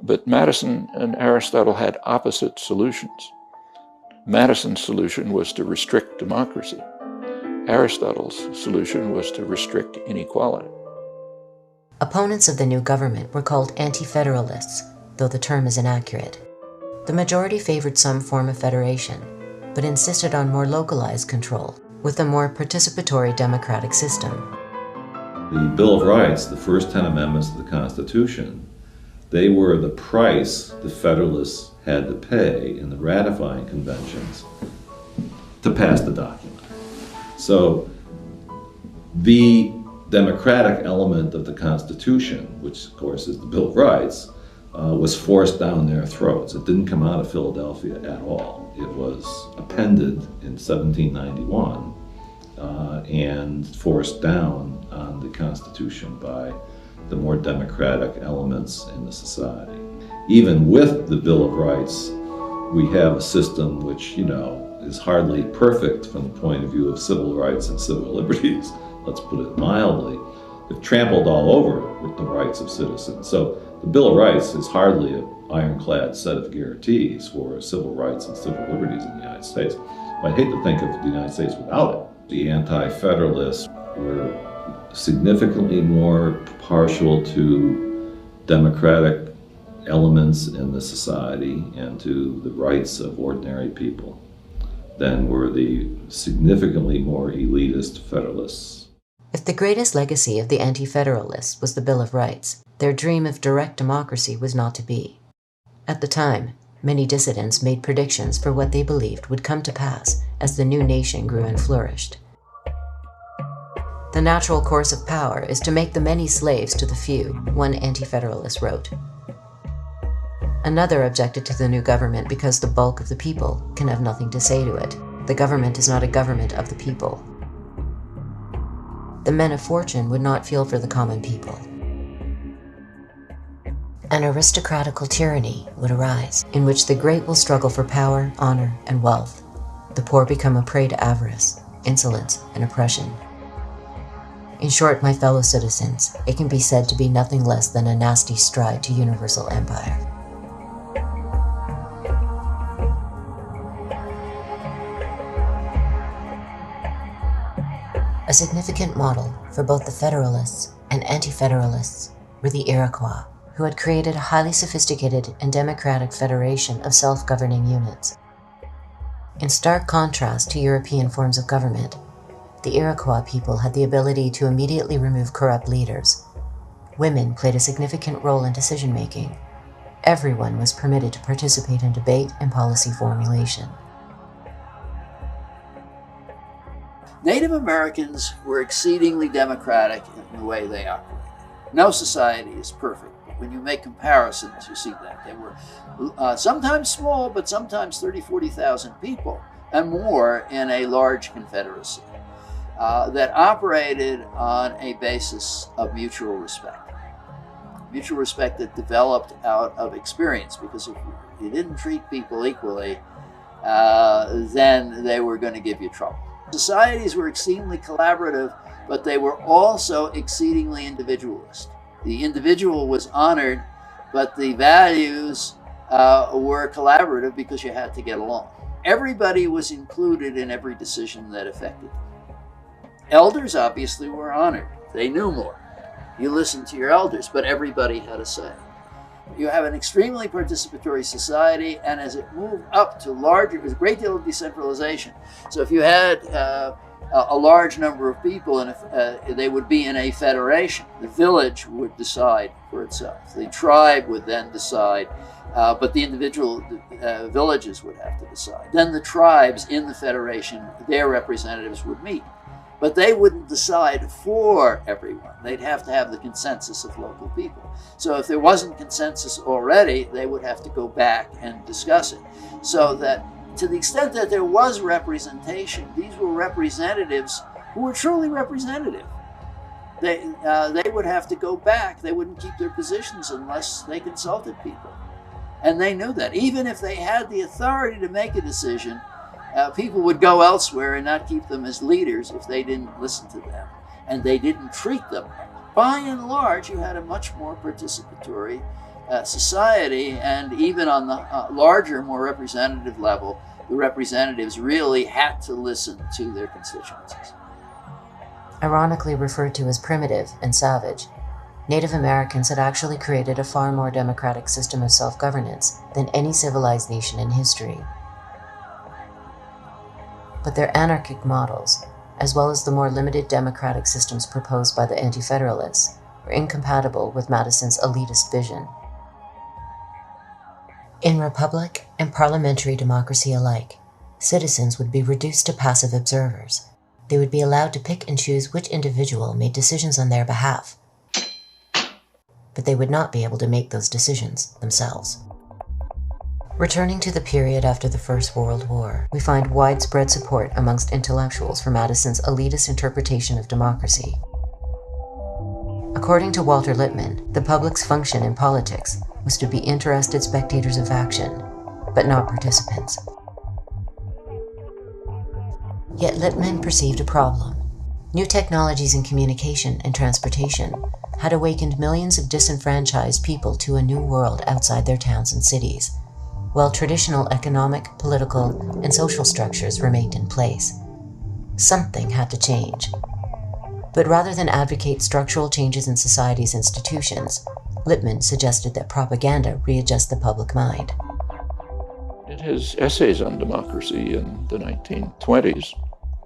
But Madison and Aristotle had opposite solutions. Madison's solution was to restrict democracy. Aristotle's solution was to restrict inequality. Opponents of the new government were called anti-federalists, though the term is inaccurate. The majority favored some form of federation, but insisted on more localized control, with a more participatory democratic system. The Bill of Rights, the first 10 amendments to the Constitution, they were the price the Federalists had to pay in the ratifying conventions to pass the document. So the democratic element of the Constitution, which of course is the Bill of Rights, was forced down their throats. It didn't come out of Philadelphia at all. It was appended in 1791 and forced down on the Constitution by the more democratic elements in the society. Even with the Bill of Rights, we have a system which, is hardly perfect from the point of view of civil rights and civil liberties, let's put it mildly. It trampled all over with the rights of citizens. So the Bill of Rights is hardly an ironclad set of guarantees for civil rights and civil liberties in the United States. I'd hate to think of the United States without it. The anti-federalists were significantly more partial to democratic elements in the society and to the rights of ordinary people than were the significantly more elitist Federalists. If the greatest legacy of the anti-federalists was the Bill of Rights, their dream of direct democracy was not to be. At the time, many dissidents made predictions for what they believed would come to pass as the new nation grew and flourished. The natural course of power is to make the many slaves to the few, one anti-federalist wrote. Another objected to the new government because the bulk of the people can have nothing to say to it. The government is not a government of the people. The men of fortune would not feel for the common people. An aristocratical tyranny would arise, in which the great will struggle for power, honor, and wealth. The poor become a prey to avarice, insolence, and oppression. In short, my fellow citizens, it can be said to be nothing less than a nasty stride to universal empire. A significant model for both the Federalists and anti-federalists were the Iroquois, who had created a highly sophisticated and democratic federation of self-governing units. In stark contrast to European forms of government, the Iroquois people had the ability to immediately remove corrupt leaders. Women played a significant role in decision-making. Everyone was permitted to participate in debate and policy formulation. Native Americans were exceedingly democratic in the way they operated. No society is perfect, but when you make comparisons, you see that. They were sometimes small, but sometimes 30,000, 40,000 people and more in a large confederacy that operated on a basis of mutual respect. Mutual respect that developed out of experience, because if you didn't treat people equally, then they were going to give you trouble. Societies were exceedingly collaborative, but they were also exceedingly individualist. The individual was honored, but the values were collaborative because you had to get along. Everybody was included in every decision that affected them. Elders obviously were honored. They knew more. You listened to your elders, but everybody had a say. You have an extremely participatory society, and as it moved up to larger, there's a great deal of decentralization. So if you had a large number of people, and they would be in a federation, the village would decide for itself. The tribe would then decide, but the individual villages would have to decide. Then the tribes in the federation, their representatives would meet. But they wouldn't decide for everyone. They'd have to have the consensus of local people. So if there wasn't consensus already, they would have to go back and discuss it. So that to the extent that there was representation, these were representatives who were truly representative. They would have to go back. They wouldn't keep their positions unless they consulted people. And they knew that. Even if they had the authority to make a decision, people would go elsewhere and not keep them as leaders if they didn't listen to them and they didn't treat them. By and large, you had a much more participatory society, and even on the larger, more representative level, the representatives really had to listen to their constituencies. Ironically referred to as primitive and savage, Native Americans had actually created a far more democratic system of self-governance than any civilized nation in history. But their anarchic models, as well as the more limited democratic systems proposed by the Anti-Federalists, were incompatible with Madison's elitist vision. In republic and parliamentary democracy alike, citizens would be reduced to passive observers. They would be allowed to pick and choose which individual made decisions on their behalf, but they would not be able to make those decisions themselves. Returning to the period after the First World War, we find widespread support amongst intellectuals for Madison's elitist interpretation of democracy. According to Walter Lippmann, the public's function in politics was to be interested spectators of action, but not participants. Yet Lippmann perceived a problem. New technologies in communication and transportation had awakened millions of disenfranchised people to a new world outside their towns and cities, while traditional economic, political, and social structures remained in place. Something had to change. But rather than advocate structural changes in society's institutions, Lippmann suggested that propaganda readjust the public mind. In his essays on democracy in the 1920s,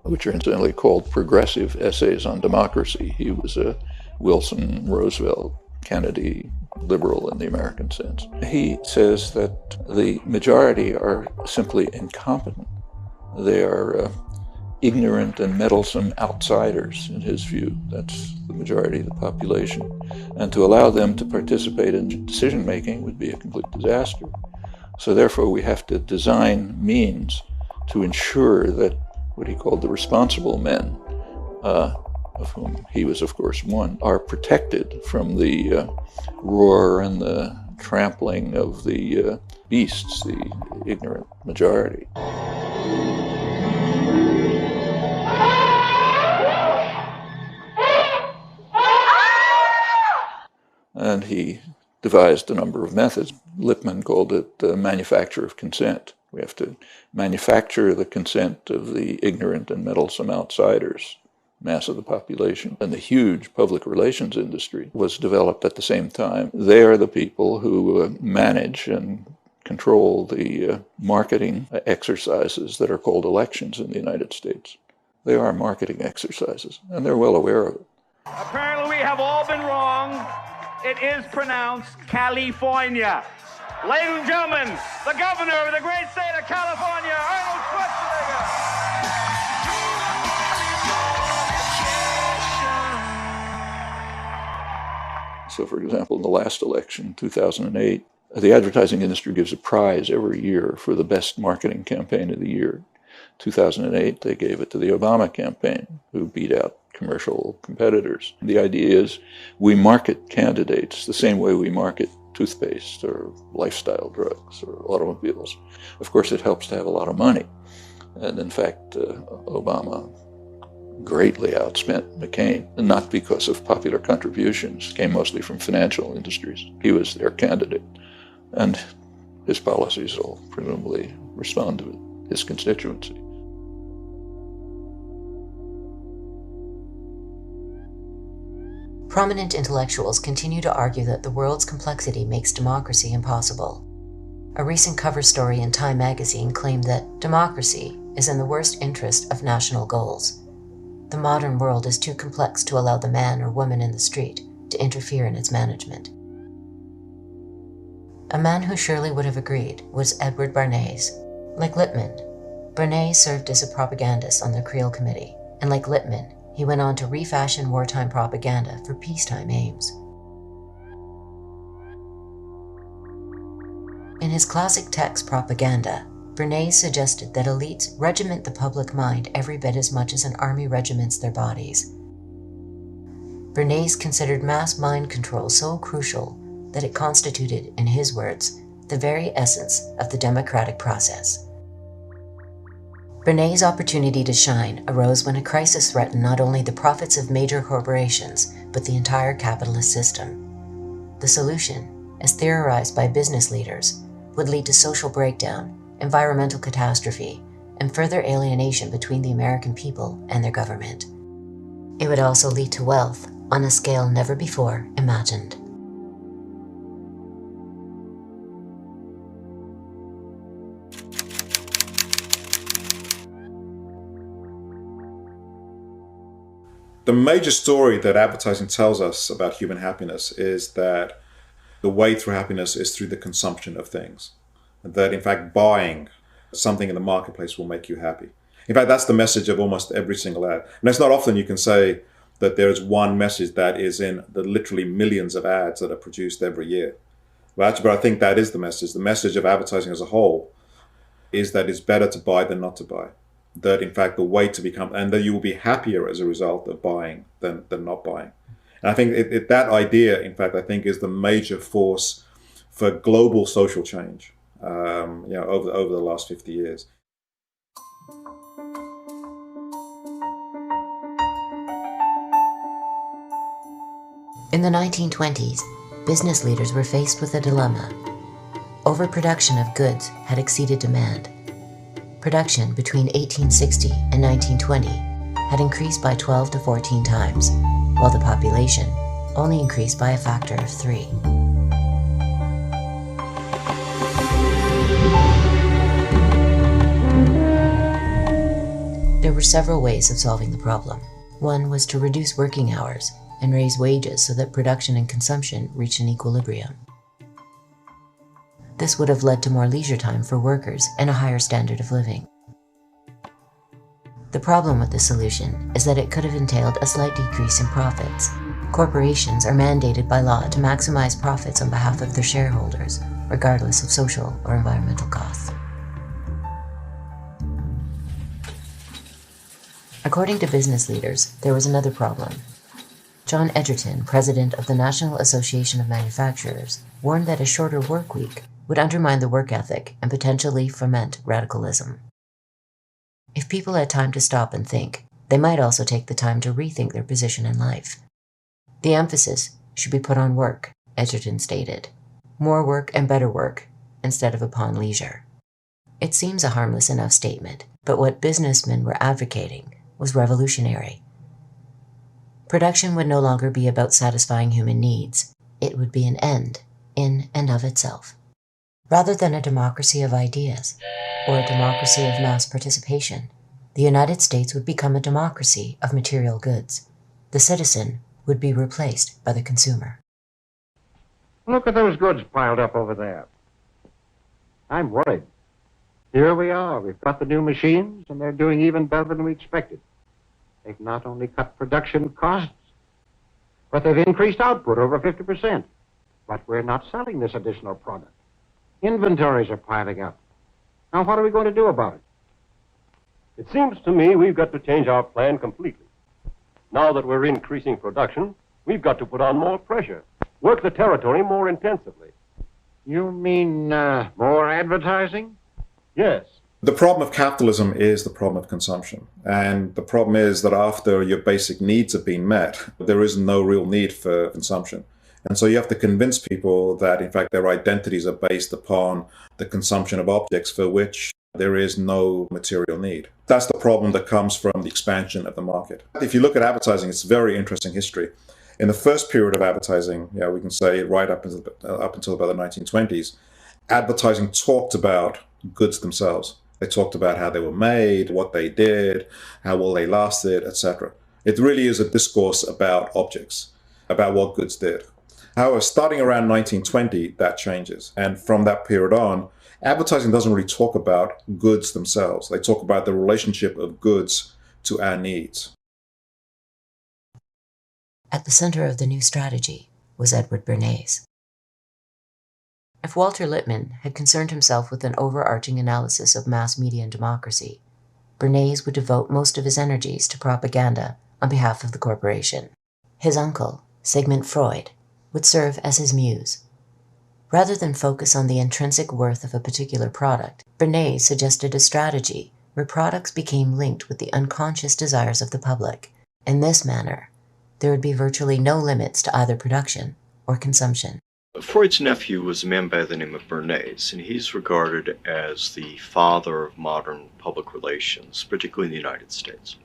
which are incidentally called progressive essays on democracy, he was a Wilson, Roosevelt, Kennedy liberal in the American sense. He says that the majority are simply incompetent. They are ignorant and meddlesome outsiders, in his view. That's the majority of the population. And to allow them to participate in decision-making would be a complete disaster. So therefore we have to design means to ensure that what he called the responsible men, of whom he was of course one, are protected from the roar and the trampling of the beasts, the ignorant majority. And he devised a number of methods. Lippmann called it the manufacture of consent. We have to manufacture the consent of the ignorant and meddlesome outsiders. mass of the population. And the huge public relations industry was developed at the same time. They are the people who manage and control the marketing exercises that are called elections in the United States. They are marketing exercises, and they're well aware of it. Apparently we have all been wrong. It is pronounced California. Ladies and gentlemen, the governor of the great state of California, Arnold Schwarzenegger. So, for example, in the last election, 2008, the advertising industry gives a prize every year for the best marketing campaign of the year. 2008, they gave it to the Obama campaign, who beat out commercial competitors. The idea is we market candidates the same way we market toothpaste or lifestyle drugs or automobiles. Of course, it helps to have a lot of money. And in fact, Obama greatly outspent McCain, and not because of popular contributions, came mostly from financial industries. He was their candidate, and his policies will presumably respond to his constituency. Prominent intellectuals continue to argue that the world's complexity makes democracy impossible. A recent cover story in Time magazine claimed that democracy is in the worst interest of national goals. The modern world is too complex to allow the man or woman in the street to interfere in its management. A man who surely would have agreed was Edward Bernays. Like Lippmann, Bernays served as a propagandist on the Creel Committee, and like Lippmann, he went on to refashion wartime propaganda for peacetime aims. In his classic text Propaganda, Bernays suggested that elites regiment the public mind every bit as much as an army regiments their bodies. Bernays considered mass mind control so crucial that it constituted, in his words, the very essence of the democratic process. Bernays' opportunity to shine arose when a crisis threatened not only the profits of major corporations, but the entire capitalist system. The solution, as theorized by business leaders, would lead to social breakdown, environmental catastrophe, and further alienation between the American people and their government. It would also lead to wealth on a scale never before imagined. The major story that advertising tells us about human happiness is that the way through happiness is through the consumption of things. That in fact buying something in the marketplace will make you happy. In fact, that's the message of almost every single ad. And it's not often you can say that there is one message that is in the literally millions of ads that are produced every year. But I think that is the message. The message of advertising as a whole is that it's better to buy than not to buy. That in fact the way to become, and that you will be happier as a result of buying than not buying. And I think that idea, in fact, I think is the major force for global social change, over the last 50 years. In the 1920s, business leaders were faced with a dilemma. Overproduction of goods had exceeded demand. Production between 1860 and 1920 had increased by 12 to 14 times, while the population only increased by a factor of 3. There were several ways of solving the problem. One was to reduce working hours and raise wages so that production and consumption reached an equilibrium. This would have led to more leisure time for workers and a higher standard of living. The problem with this solution is that it could have entailed a slight decrease in profits. Corporations are mandated by law to maximize profits on behalf of their shareholders, regardless of social or environmental costs. According to business leaders, there was another problem. John Edgerton, president of the National Association of Manufacturers, warned that a shorter work week would undermine the work ethic and potentially foment radicalism. If people had time to stop and think, they might also take the time to rethink their position in life. The emphasis should be put on work, Edgerton stated. More work and better work, instead of upon leisure. It seems a harmless enough statement, but what businessmen were advocating was revolutionary. Production would no longer be about satisfying human needs. It would be an end in and of itself. Rather than a democracy of ideas, or a democracy of mass participation, the United States would become a democracy of material goods. The citizen would be replaced by the consumer. Look at those goods piled up over there. I'm worried. Here we are. We've got the new machines, and they're doing even better than we expected. They've not only cut production costs, but they've increased output over 50%. But we're not selling this additional product. Inventories are piling up. Now, what are we going to do about it? It seems to me we've got to change our plan completely. Now that we're increasing production, we've got to put on more pressure, work the territory more intensively. You mean more advertising? Yes. The problem of capitalism is the problem of consumption. And the problem is that after your basic needs have been met, there is no real need for consumption. And so you have to convince people that, in fact, their identities are based upon the consumption of objects for which there is no material need. That's the problem that comes from the expansion of the market. If you look at advertising, it's a very interesting history. In the first period of advertising, we can say right up until about the 1920s, advertising talked about goods themselves. They talked about how they were made, what they did, how well they lasted, etc. It really is a discourse about objects, about what goods did. However, starting around 1920, that changes. And from that period on, advertising doesn't really talk about goods themselves. They talk about the relationship of goods to our needs. At the center of the new strategy was Edward Bernays. If Walter Lippmann had concerned himself with an overarching analysis of mass media and democracy, Bernays would devote most of his energies to propaganda on behalf of the corporation. His uncle, Sigmund Freud, would serve as his muse. Rather than focus on the intrinsic worth of a particular product, Bernays suggested a strategy where products became linked with the unconscious desires of the public. In this manner, there would be virtually no limits to either production or consumption. Freud's nephew was a man by the name of Bernays, and he's regarded as the father of modern public relations, particularly in the United States.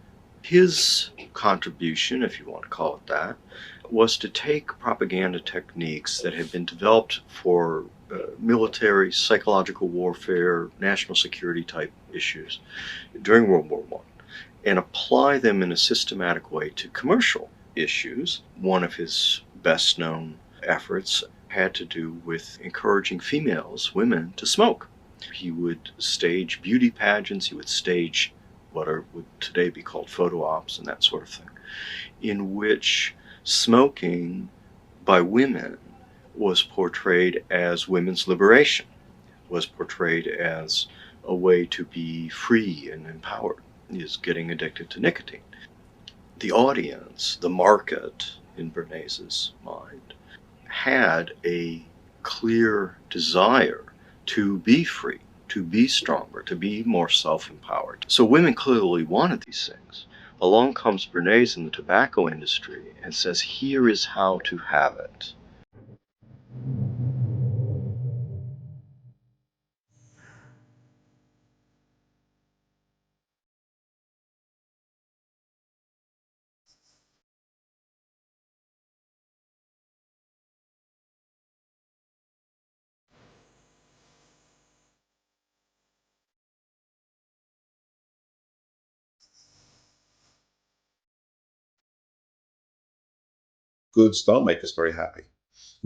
His contribution, if you want to call it that, was to take propaganda techniques that had been developed for military, psychological warfare, national security type issues during World War I, and apply them in a systematic way to commercial issues. One of his best known efforts had to do with encouraging women, to smoke. He would stage beauty pageants, he would stage what would today be called photo ops and that sort of thing, in which smoking by women was portrayed as women's liberation, was portrayed as a way to be free and empowered, is getting addicted to nicotine. The audience, the market, in Bernays' mind, had a clear desire to be free, to be stronger, to be more self-empowered. So women clearly wanted these things. Along comes Bernays in the tobacco industry and says, here is how to have it. Goods don't make us very happy.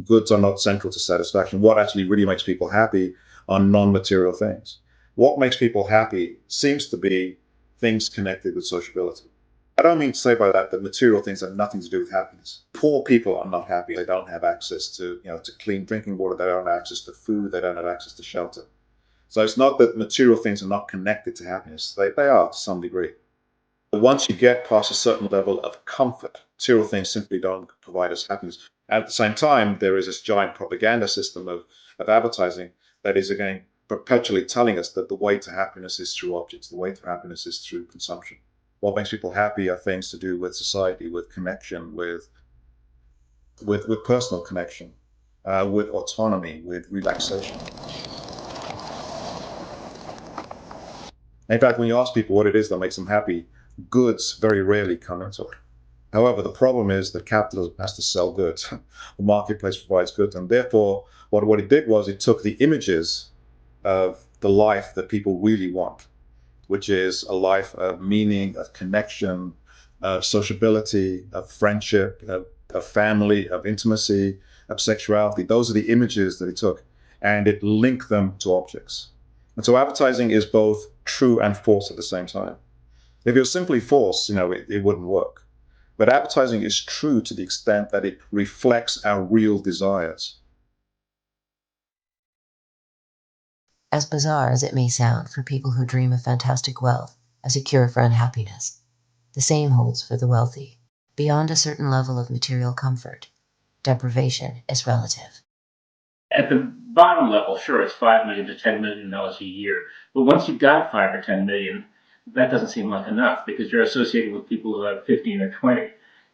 Goods are not central to satisfaction. What actually really makes people happy are non-material things. What makes people happy seems to be things connected with sociability. I don't mean to say by that material things have nothing to do with happiness. Poor people are not happy. They don't have access to clean drinking water. They don't have access to food. They don't have access to shelter. So it's not that material things are not connected to happiness. They are to some degree. But once you get past a certain level of comfort, material things simply don't provide us happiness. At the same time, there is this giant propaganda system of advertising that is, again, perpetually telling us that the way to happiness is through objects, the way to happiness is through consumption. What makes people happy are things to do with society, with connection, with personal connection, with autonomy, with relaxation. In fact, when you ask people what it is that makes them happy, goods very rarely come into it. However, the problem is that capitalism has to sell goods. The marketplace provides goods, and therefore what it did was it took the images of the life that people really want, which is a life of meaning, of connection, of sociability, of friendship, of family, of intimacy, of sexuality. Those are the images that it took, and it linked them to objects. And so advertising is both true and false at the same time. If it was simply false, it wouldn't work. But advertising is true to the extent that it reflects our real desires. As bizarre as it may sound for people who dream of fantastic wealth as a cure for unhappiness, the same holds for the wealthy. Beyond a certain level of material comfort, deprivation is relative. At the bottom level, sure, it's $5 million to $10 million a year. But once you've got 5 or 10 million, that doesn't seem like enough because you're associating with people who have 15 or 20.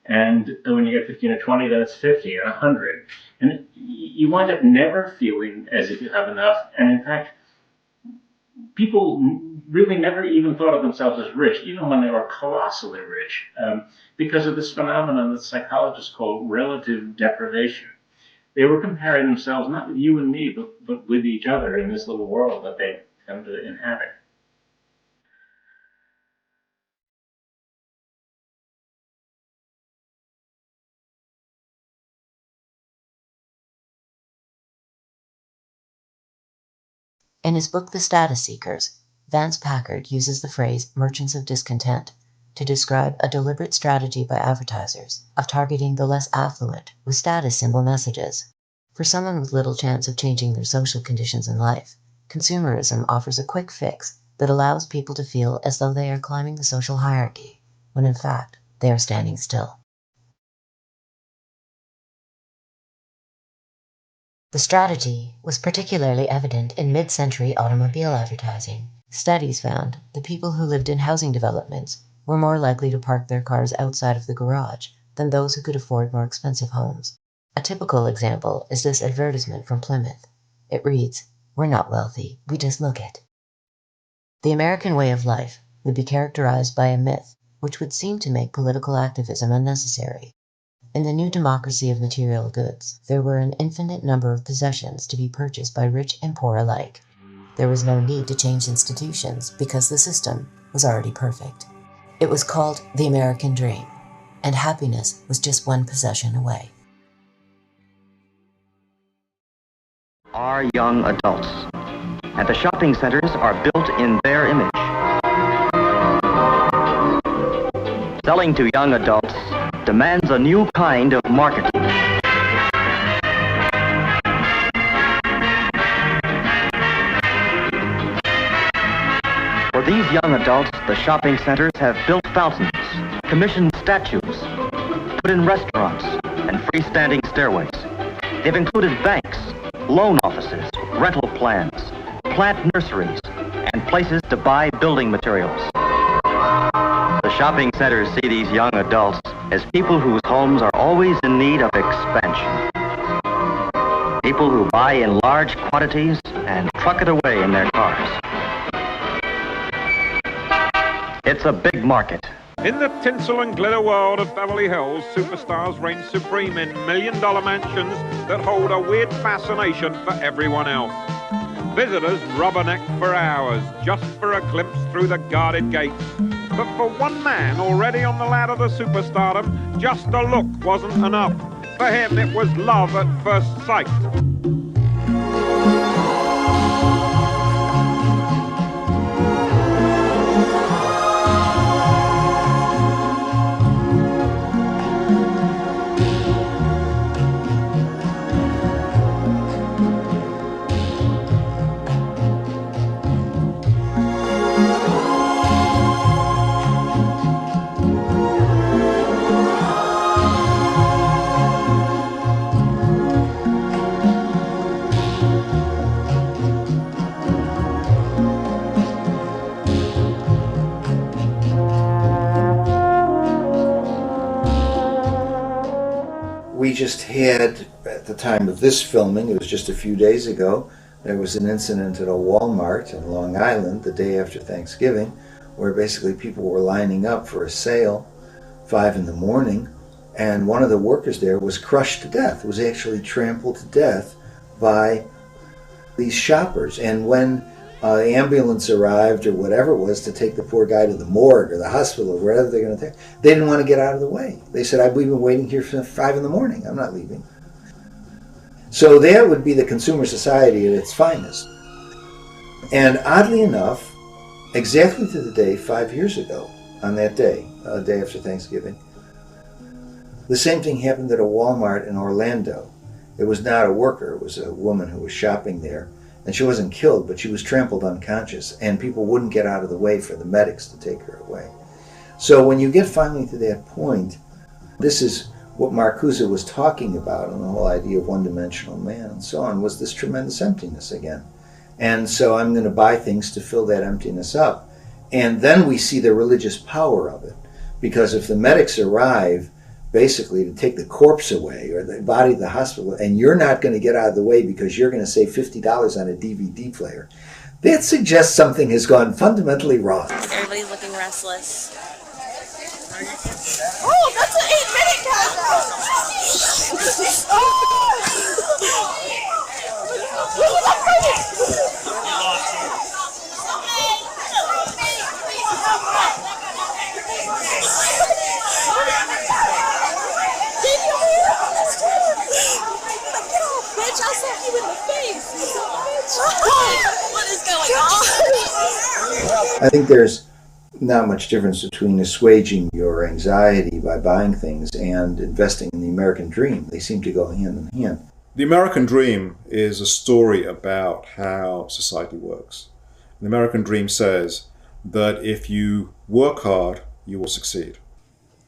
And when you get 15 or 20, then it's 50 and 100. And you wind up never feeling as if you have enough. And in fact, people really never even thought of themselves as rich, even when they were colossally rich, because of this phenomenon that psychologists call relative deprivation. They were comparing themselves not with you and me, but with each other in this little world that they come to inhabit. In his book The Status Seekers, Vance Packard uses the phrase merchants of discontent to describe a deliberate strategy by advertisers of targeting the less affluent with status symbol messages. For someone with little chance of changing their social conditions in life, consumerism offers a quick fix that allows people to feel as though they are climbing the social hierarchy, when in fact they are standing still. The strategy was particularly evident in mid-century automobile advertising. Studies found that people who lived in housing developments were more likely to park their cars outside of the garage than those who could afford more expensive homes. A typical example is this advertisement from Plymouth. It reads, "We're not wealthy, we just look it." The American way of life would be characterized by a myth which would seem to make political activism unnecessary. In the new democracy of material goods, there were an infinite number of possessions to be purchased by rich and poor alike. There was no need to change institutions because the system was already perfect. It was called the American Dream, and happiness was just one possession away. Are young adults, and the shopping centers are built in their image. Selling to young adults demands a new kind of marketing. For these young adults, the shopping centers have built fountains, commissioned statues, put in restaurants, and freestanding stairways. They've included banks, loan offices, rental plans, plant nurseries, and places to buy building materials. The shopping centers see these young adults as people whose homes are always in need of expansion. People who buy in large quantities and truck it away in their cars. It's a big market. In the tinsel and glitter world of Beverly Hills, superstars reign supreme in million-dollar mansions that hold a weird fascination for everyone else. Visitors rubberneck for hours just for a glimpse through the guarded gates. But for one man already on the ladder to superstardom, just a look wasn't enough. For him, it was love at first sight. We just had, at the time of this filming, it was just a few days ago, there was an incident at a Walmart in Long Island the day after Thanksgiving where basically people were lining up for a sale 5 in the morning, and one of the workers there was crushed to death, was actually trampled to death by these shoppers. And when the ambulance arrived or whatever it was to take the poor guy to the morgue or the hospital or wherever they're going to take, they didn't want to get out of the way. They said, we've been waiting here since 5 in the morning. I'm not leaving. So that would be the consumer society at its finest. And oddly enough, exactly to the day 5 years ago, on that day, day after Thanksgiving, the same thing happened at a Walmart in Orlando. It was not a worker, it was a woman who was shopping there. And she wasn't killed, but she was trampled unconscious, and people wouldn't get out of the way for the medics to take her away. So when you get finally to that point, this is what Marcuse was talking about, and the whole idea of one-dimensional man and so on, was this tremendous emptiness again. And so I'm going to buy things to fill that emptiness up. And then we see the religious power of it. Because if the medics arrive basically to take the corpse away or the body to the hospital, and you're not going to get out of the way because you're going to save $50 on a DVD player, that suggests something has gone fundamentally wrong. Everybody's looking restless. Oh, that's an 8-minute countdown! Bitch, I saw you in the face. What is going on? I think there's not much difference between assuaging your anxiety by buying things and investing in the American dream. They seem to go hand in hand. The American dream is a story about how society works. The American dream says that if you work hard, you will succeed.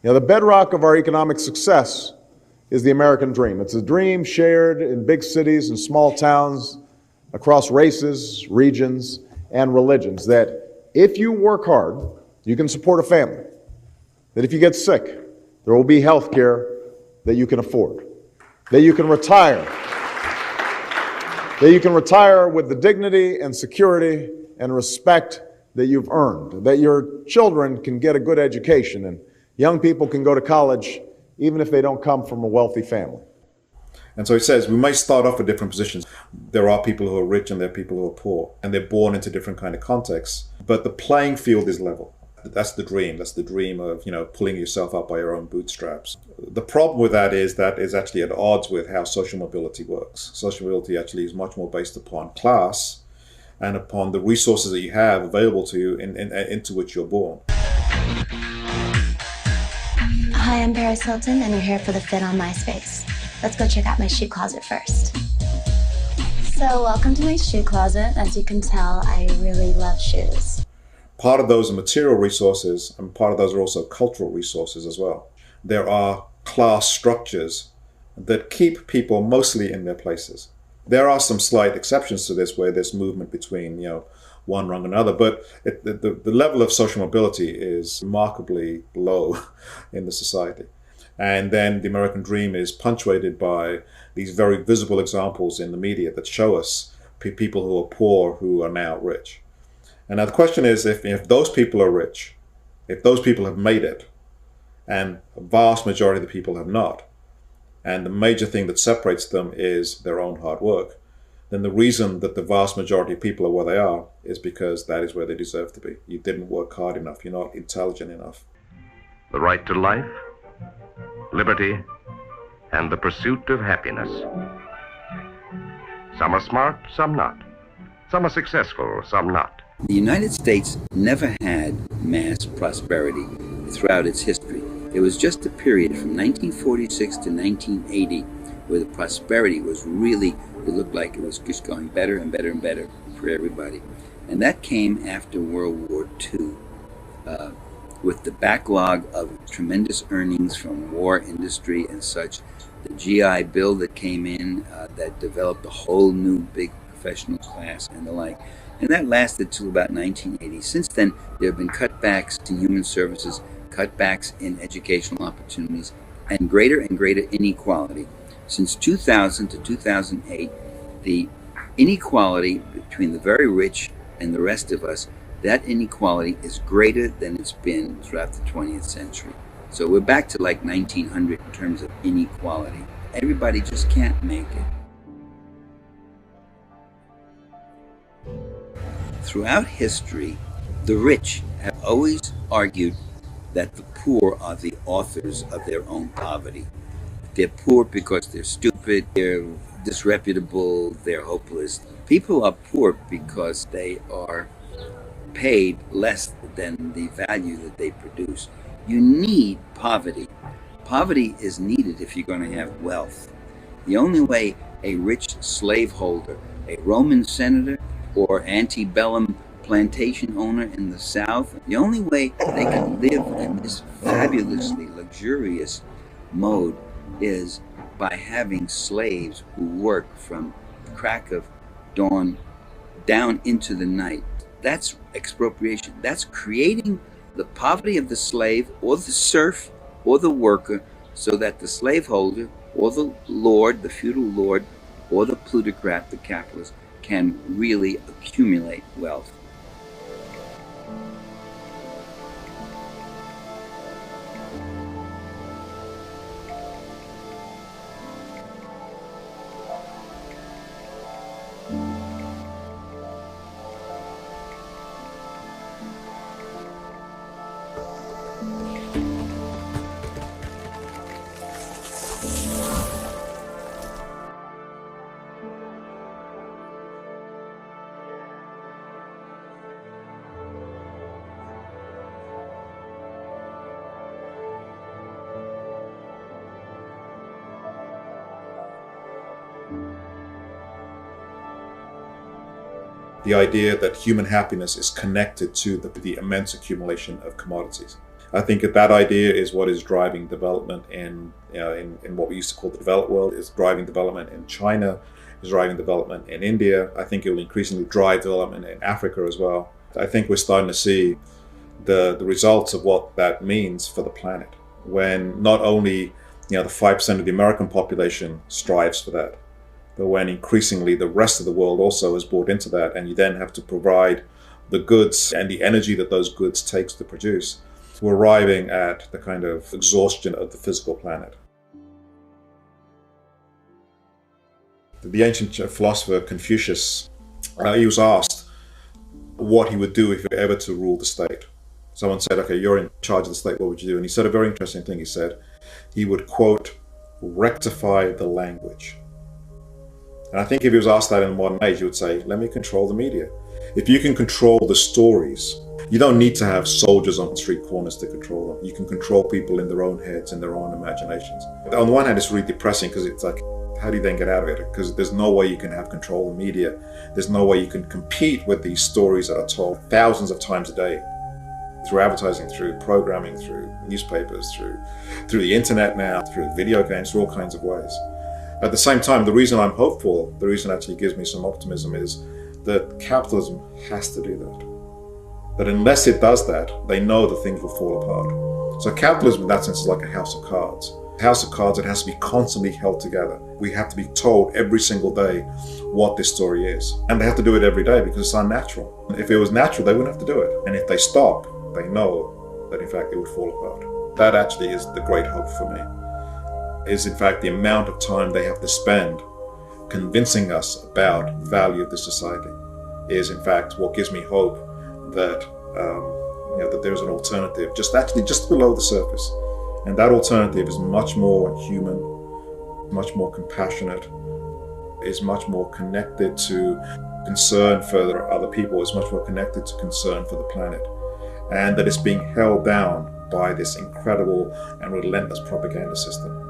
You know, the bedrock of our economic success is the American dream. It's a dream shared in big cities and small towns across races, regions, and religions, that if you work hard, you can support a family. That if you get sick, there will be health care that you can afford. That you can retire. That you can retire with the dignity and security and respect that you've earned. That your children can get a good education and young people can go to college even if they don't come from a wealthy family. And so it says we may start off at different positions. There are people who are rich and there are people who are poor, and they're born into different kind of contexts, but the playing field is level. That's the dream. That's the dream of, pulling yourself up by your own bootstraps. The problem with that is actually at odds with how social mobility works. Social mobility actually is much more based upon class and upon the resources that you have available to you into which you're born. Hi, I'm Paris Hilton, and you're here for the fit on MySpace. Let's go check out my shoe closet first. So, welcome to my shoe closet. As you can tell, I really love shoes. Part of those are material resources, and part of those are also cultural resources as well. There are class structures that keep people mostly in their places. There are some slight exceptions to this where there's movement between, one rung and another, but the level of social mobility is remarkably low in the society. And then the American dream is punctuated by these very visible examples in the media that show us people who are poor who are now rich. And now the question is, if those people are rich, if those people have made it, and a vast majority of the people have not, and the major thing that separates them is their own hard work, then the reason that the vast majority of people are where they are is because that is where they deserve to be. You didn't work hard enough. You're not intelligent enough. The right to life, liberty, and the pursuit of happiness. Some are smart, some not. Some are successful, some not. The United States never had mass prosperity throughout its history. It was just a period from 1946 to 1980 where the prosperity was really, it looked like it was just going better and better and better for everybody. And that came after World War II, with the backlog of tremendous earnings from war industry and such. The GI Bill that came in that developed a whole new big professional class and the like. And that lasted till about 1980. Since then, there have been cutbacks to human services, cutbacks in educational opportunities, and greater inequality. Since 2000 to 2008, the inequality between the very rich and the rest of us, that inequality is greater than it's been throughout the 20th century. So we're back to like 1900 in terms of inequality. Everybody just can't make it. Throughout history, the rich have always argued that the poor are the authors of their own poverty. They're poor because they're stupid, they're disreputable, they're hopeless. People are poor because they are paid less than the value that they produce. You need poverty. Poverty is needed if you're going to have wealth. The only way a rich slaveholder, a Roman senator, or antebellum plantation owner in the South, the only way they can live in this fabulously luxurious mode is by having slaves who work from crack of dawn down into the night. That's expropriation. That's creating the poverty of the slave or the serf or the worker so that the slaveholder or the lord, the feudal lord, or the plutocrat, the capitalist, can really accumulate wealth. The idea that human happiness is connected to the immense accumulation of commodities. I think that idea is what is driving development in what we used to call the developed world, is driving development in China, is driving development in India. I think it will increasingly drive development in Africa as well. I think we're starting to see the results of what that means for the planet, when not only the 5% of the American population strives for that, but when increasingly the rest of the world also is bought into that, and you then have to provide the goods and the energy that those goods takes to produce, we're arriving at the kind of exhaustion of the physical planet. The ancient philosopher Confucius, he was asked what he would do if he were ever to rule the state. Someone said, okay, you're in charge of the state, what would you do? And he said a very interesting thing. He said he would, quote, rectify the language. And I think if he was asked that in the modern age, he would say, let me control the media. If you can control the stories, you don't need to have soldiers on street corners to control them. You can control people in their own heads, in their own imaginations. On the one hand, it's really depressing because it's like, how do you then get out of it? Because there's no way you can have control of the media. There's no way you can compete with these stories that are told thousands of times a day through advertising, through programming, through newspapers, through the internet now, through video games, through all kinds of ways. At the same time, the reason I'm hopeful, the reason actually gives me some optimism is that capitalism has to do that. That unless it does that, they know that things will fall apart. So capitalism in that sense is like a house of cards. A house of cards that has to be constantly held together. We have to be told every single day what this story is. And they have to do it every day because it's unnatural. If it was natural, they wouldn't have to do it. And if they stop, they know that in fact it would fall apart. That actually is the great hope for me. Is in fact the amount of time they have to spend convincing us about the value of the society is in fact what gives me hope that that there's an alternative just below the surface, and that alternative is much more human, much more compassionate, is much more connected to concern for other people, is much more connected to concern for the planet, and that it's being held down by this incredible and relentless propaganda system.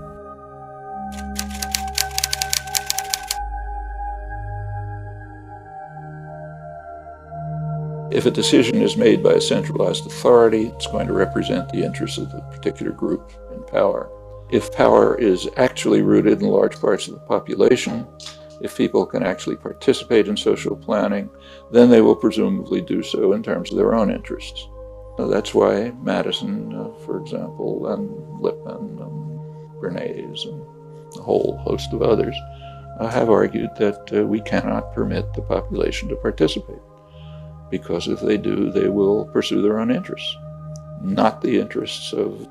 If a decision is made by a centralized authority, it's going to represent the interests of the particular group in power. If power is actually rooted in large parts of the population, if people can actually participate in social planning, then they will presumably do so in terms of their own interests. That's why Madison, for example, and Lippmann and Bernays and a whole host of others have argued that we cannot permit the population to participate. Because if they do, they will pursue their own interests, not the interests of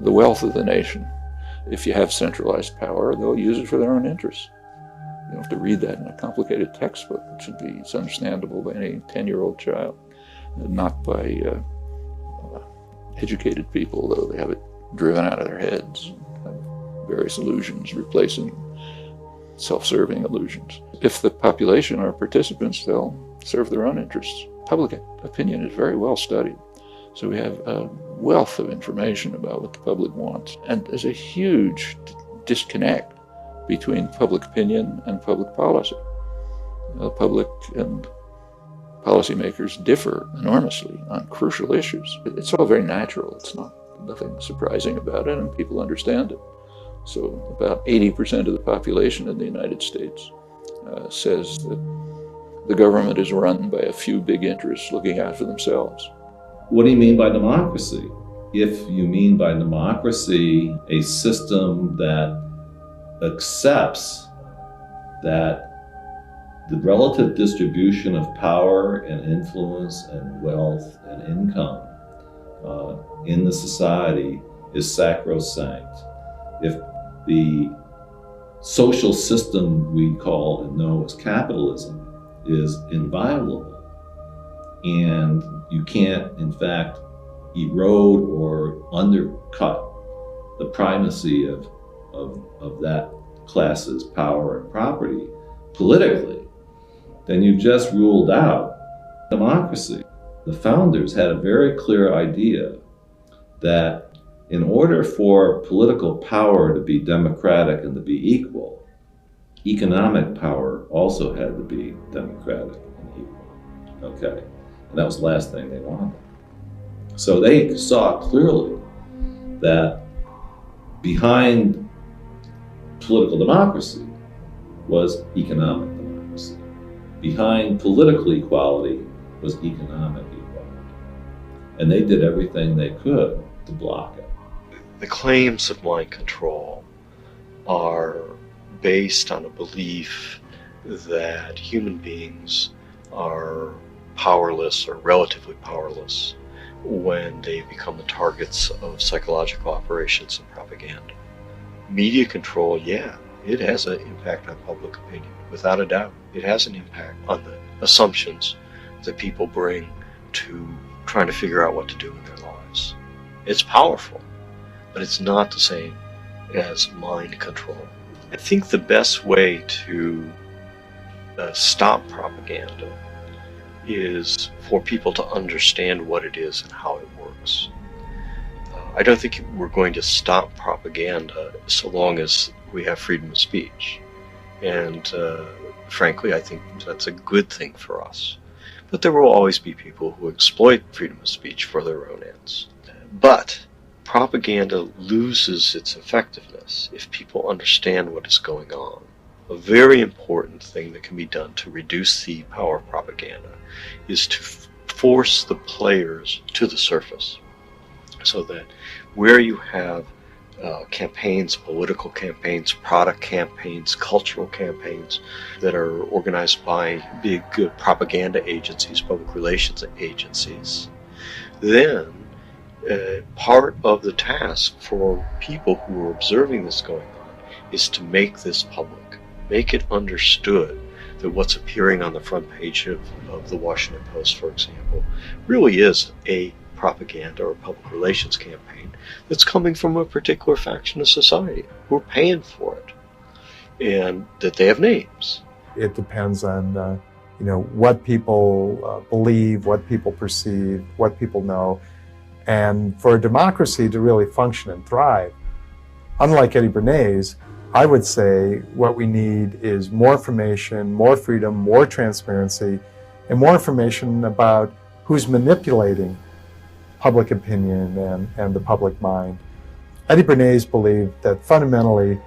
the wealth of the nation. If you have centralized power, they'll use it for their own interests. You don't have to read that in a complicated textbook. It's understandable by any 10-year-old child, not by educated people, though they have it driven out of their heads, various illusions replacing self-serving illusions. If the population are participants, they'll serve their own interests. Public opinion is very well studied. So we have a wealth of information about what the public wants. And there's a huge disconnect between public opinion and public policy. The public and policymakers differ enormously on crucial issues. It's all very natural. It's nothing surprising about it, and people understand it. So about 80% of the population in the United States says that the government is run by a few big interests looking out for themselves. What do you mean by democracy? If you mean by democracy a system that accepts that the relative distribution of power and influence and wealth and income in the society is sacrosanct. If the social system we call and know as capitalism is inviolable, and you can't, in fact, erode or undercut the primacy of that class's power and property politically, then you've just ruled out democracy. The founders had a very clear idea that in order for political power to be democratic and to be equal, economic power also had to be democratic and equal. Okay? And that was the last thing they wanted. So they saw clearly that behind political democracy was economic democracy. Behind political equality was economic equality. And they did everything they could to block it. The claims of mind control are based on a belief that human beings are powerless or relatively powerless when they become the targets of psychological operations and propaganda. Media control, yeah, it has an impact on public opinion, without a doubt. It has an impact on the assumptions that people bring to trying to figure out what to do in their lives. It's powerful, but it's not the same as mind control. I think the best way to stop propaganda is for people to understand what it is and how it works. I don't think we're going to stop propaganda so long as we have freedom of speech. And frankly, I think that's a good thing for us. But there will always be people who exploit freedom of speech for their own ends. But propaganda loses its effectiveness if people understand what is going on. A very important thing that can be done to reduce the power of propaganda is to force the players to the surface, so that where you have campaigns, political campaigns, product campaigns, cultural campaigns that are organized by big propaganda agencies, public relations agencies, then part of the task for people who are observing this going on is to make this public. Make it understood that what's appearing on the front page of the Washington Post, for example, really is a propaganda or public relations campaign that's coming from a particular faction of society who are paying for it, and that they have names. It depends on what people believe, what people perceive, what people know. And for a democracy to really function and thrive, unlike Eddie Bernays, I would say what we need is more information, more freedom, more transparency, and more information about who's manipulating public opinion and the public mind. Eddie Bernays believed that fundamentally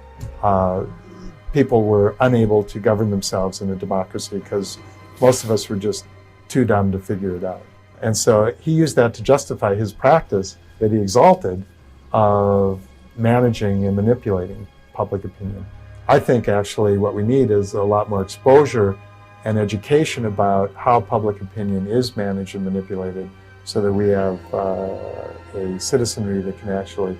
people were unable to govern themselves in a democracy because most of us were just too dumb to figure it out. And so he used that to justify his practice that he exalted of managing and manipulating public opinion. I think actually what we need is a lot more exposure and education about how public opinion is managed and manipulated, so that we have a citizenry that can actually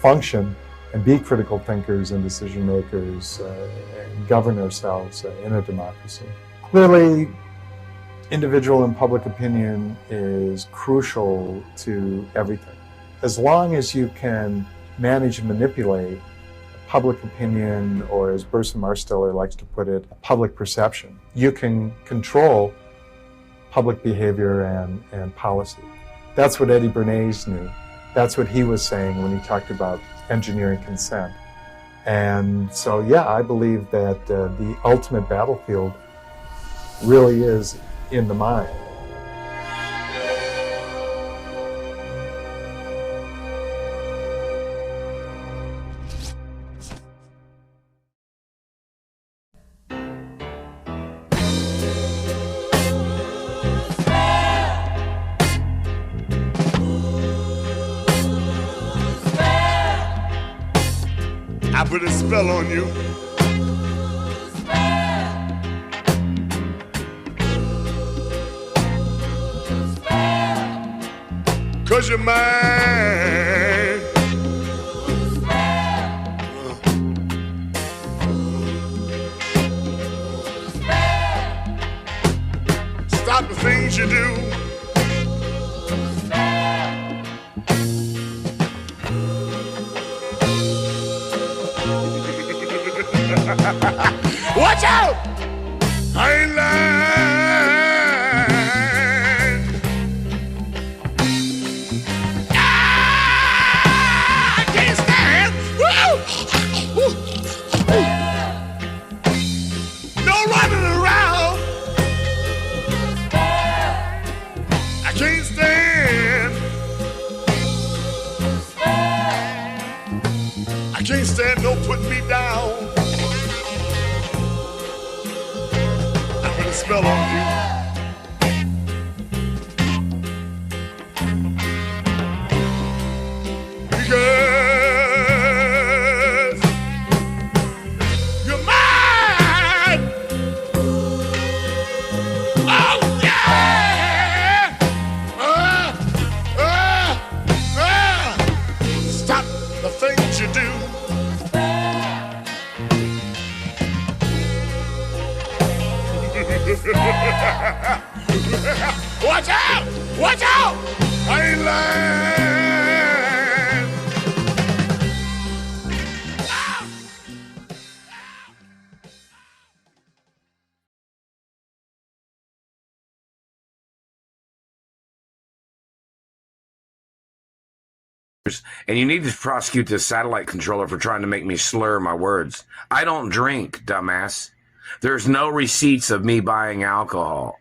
function and be critical thinkers and decision makers and govern ourselves in a democracy. Clearly, individual and public opinion is crucial to everything. As long as you can manage and manipulate public opinion, or as Burson Marsteller likes to put it, public perception, you can control public behavior and policy. That's what Eddie Bernays knew. That's what he was saying when he talked about engineering consent. And so, yeah, I believe that the ultimate battlefield really is in the mind. I put a spell on you. Cause you're mine. Stop the things you do. Watch out! I ain't lying. I can't stand. Woo! No running around. I can't stand. I can't stand no putting me down. Spell on you. Because you're mine. Oh yeah. Stop the things you do. Watch out! Watch out! I ain't lying. And you need to prosecute this satellite controller for trying to make me slur my words. I don't drink, dumbass. There's no receipts of me buying alcohol.